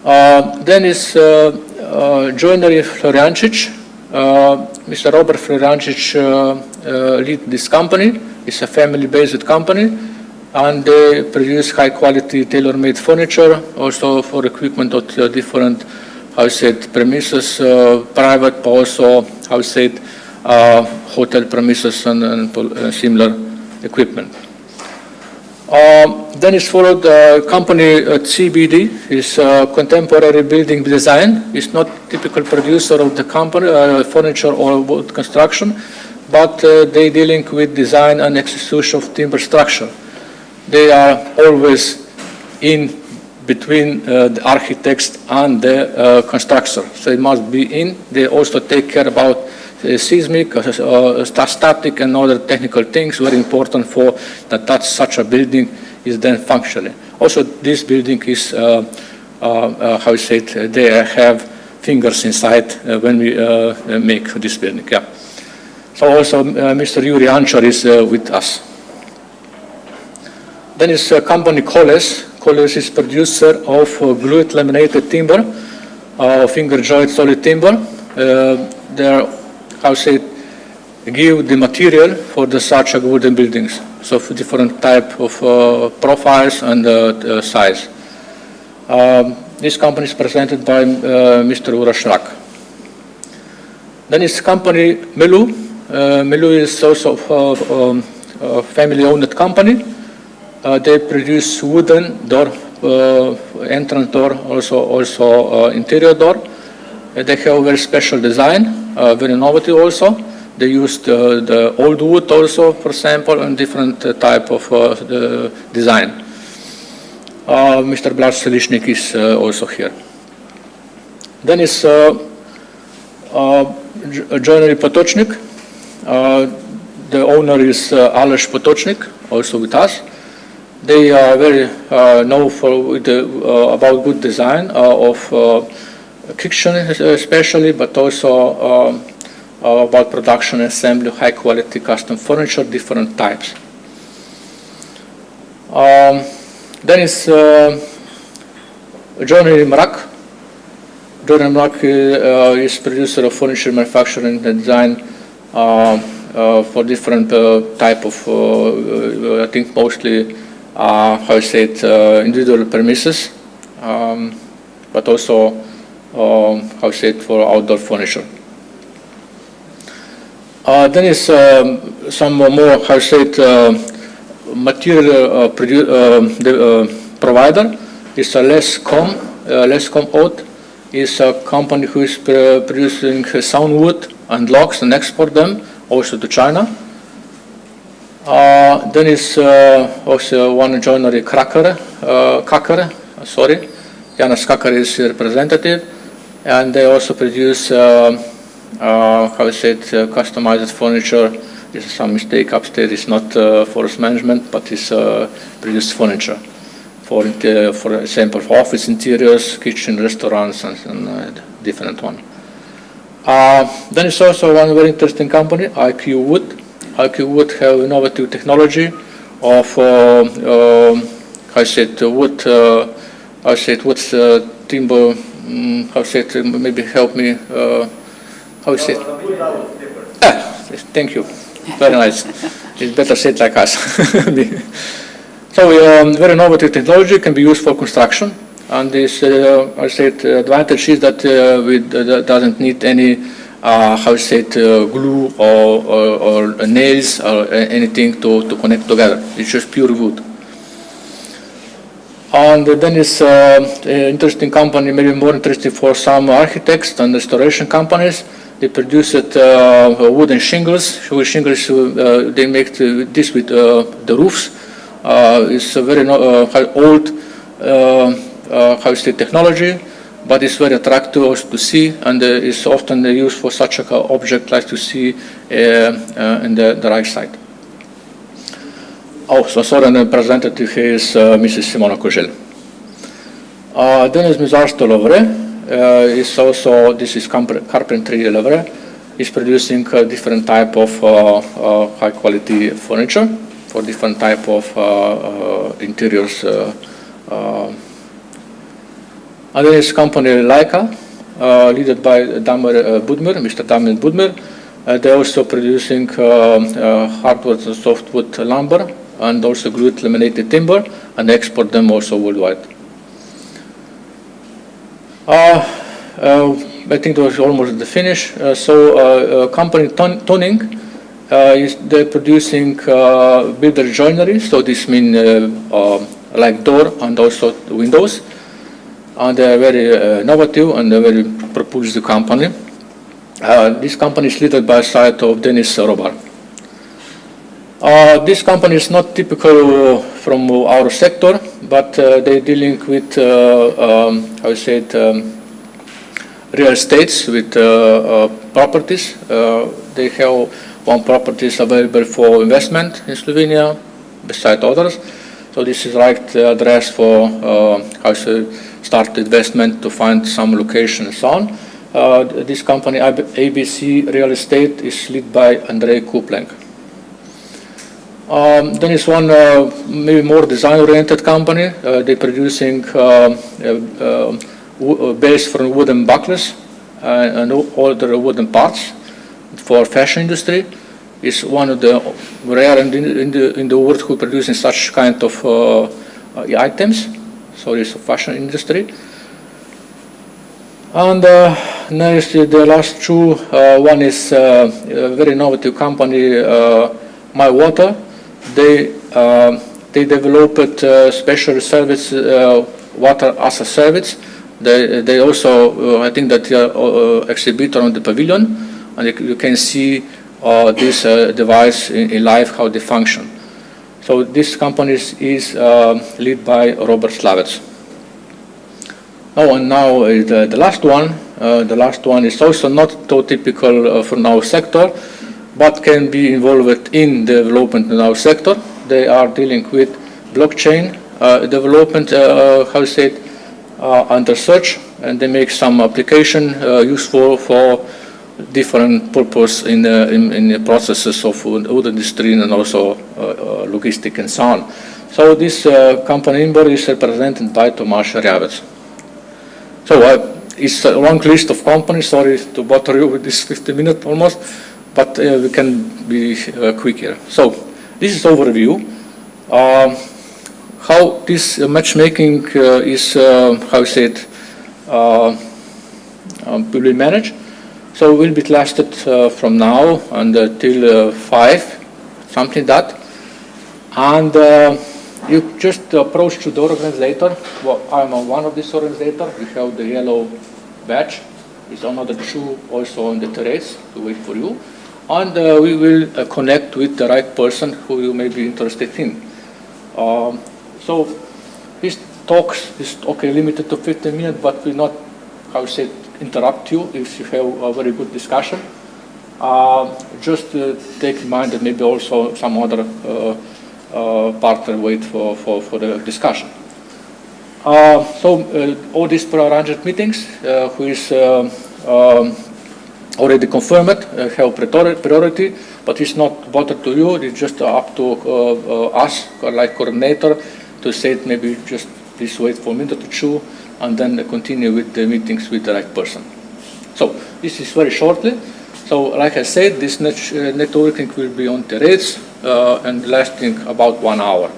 Then is joinery Floriančič. Mr. Robert Floriančič lead this company. It's a family-based company, and they produce high-quality tailor-made furniture, also for equipment of different premises, private, but also hotel premises and similar equipment. Then is followed company CBD, is contemporary building design. It's not typical producer of the company furniture or wood construction, but they dealing with design and execution of timber structure. They are always in between the architects and the constructor, so it must be in. They also take care about seismic, static, and other technical things very important for that such a building is then functioning. Also, this building is they have fingers inside when we make this building. Yeah. So also Mr. Yuri Ančar is with us. Then is company Koles. Koles is producer of glued laminated timber, finger joint solid timber. They are, how say, give the material for the such wooden buildings. So for different type of profiles and size. This company is presented by Mr. Uroš Rak. Then is company Melu. Melu is also a family-owned company. They produce wooden door, entrance door, also interior door. They have a very special design, very innovative also. They used the old wood also, for example, and different type of the design. Mr. Blaž Selišnik is also here. Then is Joinery Potočnik. The owner is Aleš Potočnik, also with us. They are very known for about good design of kitchen especially, but also about production and assembly, high quality custom furniture, different types. Then is Joinery Mrak. Joinery Mrak is producer of furniture manufacturing and design for different type of, I think mostly, how I say it, individual premises, but also, how I say it, for outdoor furniture. Then is some more, how I say it, material provider is Lescom Oat. Is a company who is producing sound wood and logs and export them also to China. Then is also one joinery Kakar, Janas Kakar is representative, and they also produce how I say it, customized furniture. There's some mistake upstairs. It's not forest management, but it's produced furniture for example, for office interiors, kitchen, restaurants, and different one. Then it's also one very interesting company, IQ Wood. IQ Wood have innovative technology of how I say it, wood. How I say it, what's timber? How I say it? Maybe help me. How is it? Thank you. Very nice. It's better said like us. So very innovative technology can be used for construction, and this I said advantage is that it doesn't need any how I say it, glue or nails or anything to connect together. It's just pure wood. And then it's an interesting company, maybe more interesting for some architects and restoration companies. They produce wooden shingles. With shingles, they make this with the roofs. It's a very old, how you say, technology, but it's very attractive also to see, and it's often used for such an object like to see in the right side. Oh, so sorry, the representative here is Mrs. Simona Koželj. Then is Ms. Arsto Lovre. Is also, this is carpentry Lovre. Is producing different type of high quality furniture for different type of interiors. And then is company Leica, led by Mr. Damir Budmir. They're also producing hardwood and softwood lumber and also glued laminated timber, and export them also worldwide. I think that was almost the finish. Company Tuning, they're producing builder joinery, so this means like door and also windows. And they're very innovative and they're very propulsive company. This company is led by the side of Denis Robar. This company is not typical from our sector, but they're dealing with, how you say it, real estates with properties. They have one properties available for investment in Slovenia, beside others. So this is right address for how to start investment to find some location and so on. This company, ABC Real Estate, is led by Andrei Kuplenk. Then is one maybe more design-oriented company. They're producing base from wooden bucklers and all the wooden parts for fashion industry. Is one of the rare in the world who producing such kind of items. So it's a fashion industry. And next, the last two, one is a very innovative company, My Water. They developed special service, water as a service. They also, I think that they are exhibitor on the pavilion, and you can see this device in live, how they function. So this company is led by Robert Slavec. Oh, and now the last one. The last one is also not so typical from our sector, but can be involved in development in our sector. They are dealing with blockchain development, how to say it, and research, and they make some application useful for different purpose in the processes of food industry and also logistic and so on. So this company member is represented by Tomasz Riavec. So it's a long list of companies. Sorry to bother you with this 50 minutes almost, but we can be quick here. So this is overview. How this matchmaking is, how is it, will be managed. So will be lasted from now until 5, something like that. And you just approach to the organizer. Well, I'm one of these organizers. We have the yellow badge. There's another 2 also on the terrace to wait for you. And we will connect with the right person who you may be interested in. So this talk is okay, limited to 15 minutes, but will not, how to say, interrupt you if you have a very good discussion. Just take in mind that maybe also some other partner wait for the discussion. So all these pre-arranged meetings, who is already confirmed, have priority, but it's not bothered to you. It's just up to us, like coordinator, to say it, maybe just please wait for a minute or 2, and then continue with the meetings with the right person. So this is very shortly. So like I said, this networking will be on terrace and lasting about 1 hour.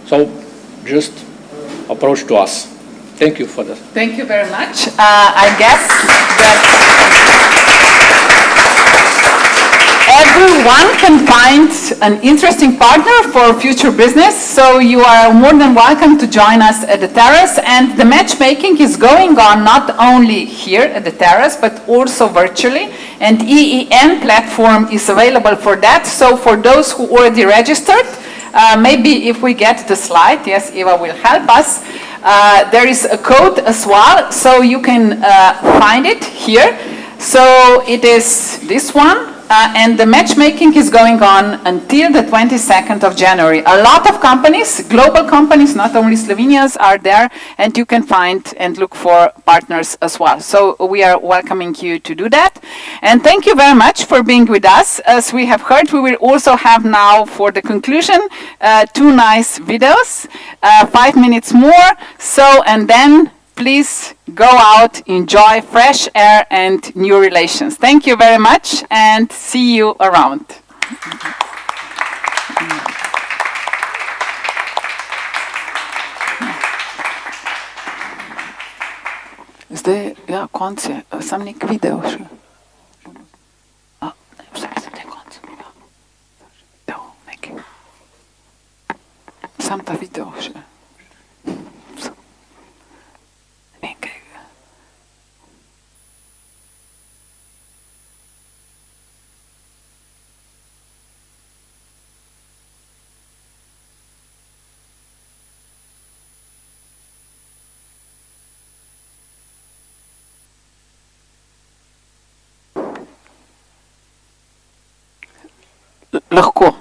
So just approach to us. Thank you for that. Thank you very much. I guess that everyone can find an interesting partner for future business, so you are more than welcome to join us at the terrace. And the matchmaking is going on not only here at the terrace, but also virtually. And EEN platform is available for that. So for those who already registered, maybe if we get the slide, yes, Eva will help us. There is a code as well, so you can find it here. So it is this one. And the matchmaking is going on until the 22nd of January. A lot of companies, global companies, not only Slovenians, are there, and you can find and look for partners as well. So we are welcoming you to do that. And thank you very much for being with us. As we have heard, we will also have now, for the conclusion, 2 nice videos, 5 minutes more. So, and then please go out, enjoy fresh air and new relations. Thank you very much and see you around. Zdaj, ja, konc je, sam nek video še. Vsaj sem te konc. Video, nekaj. Sam ta video še. Nekaj. Lahko.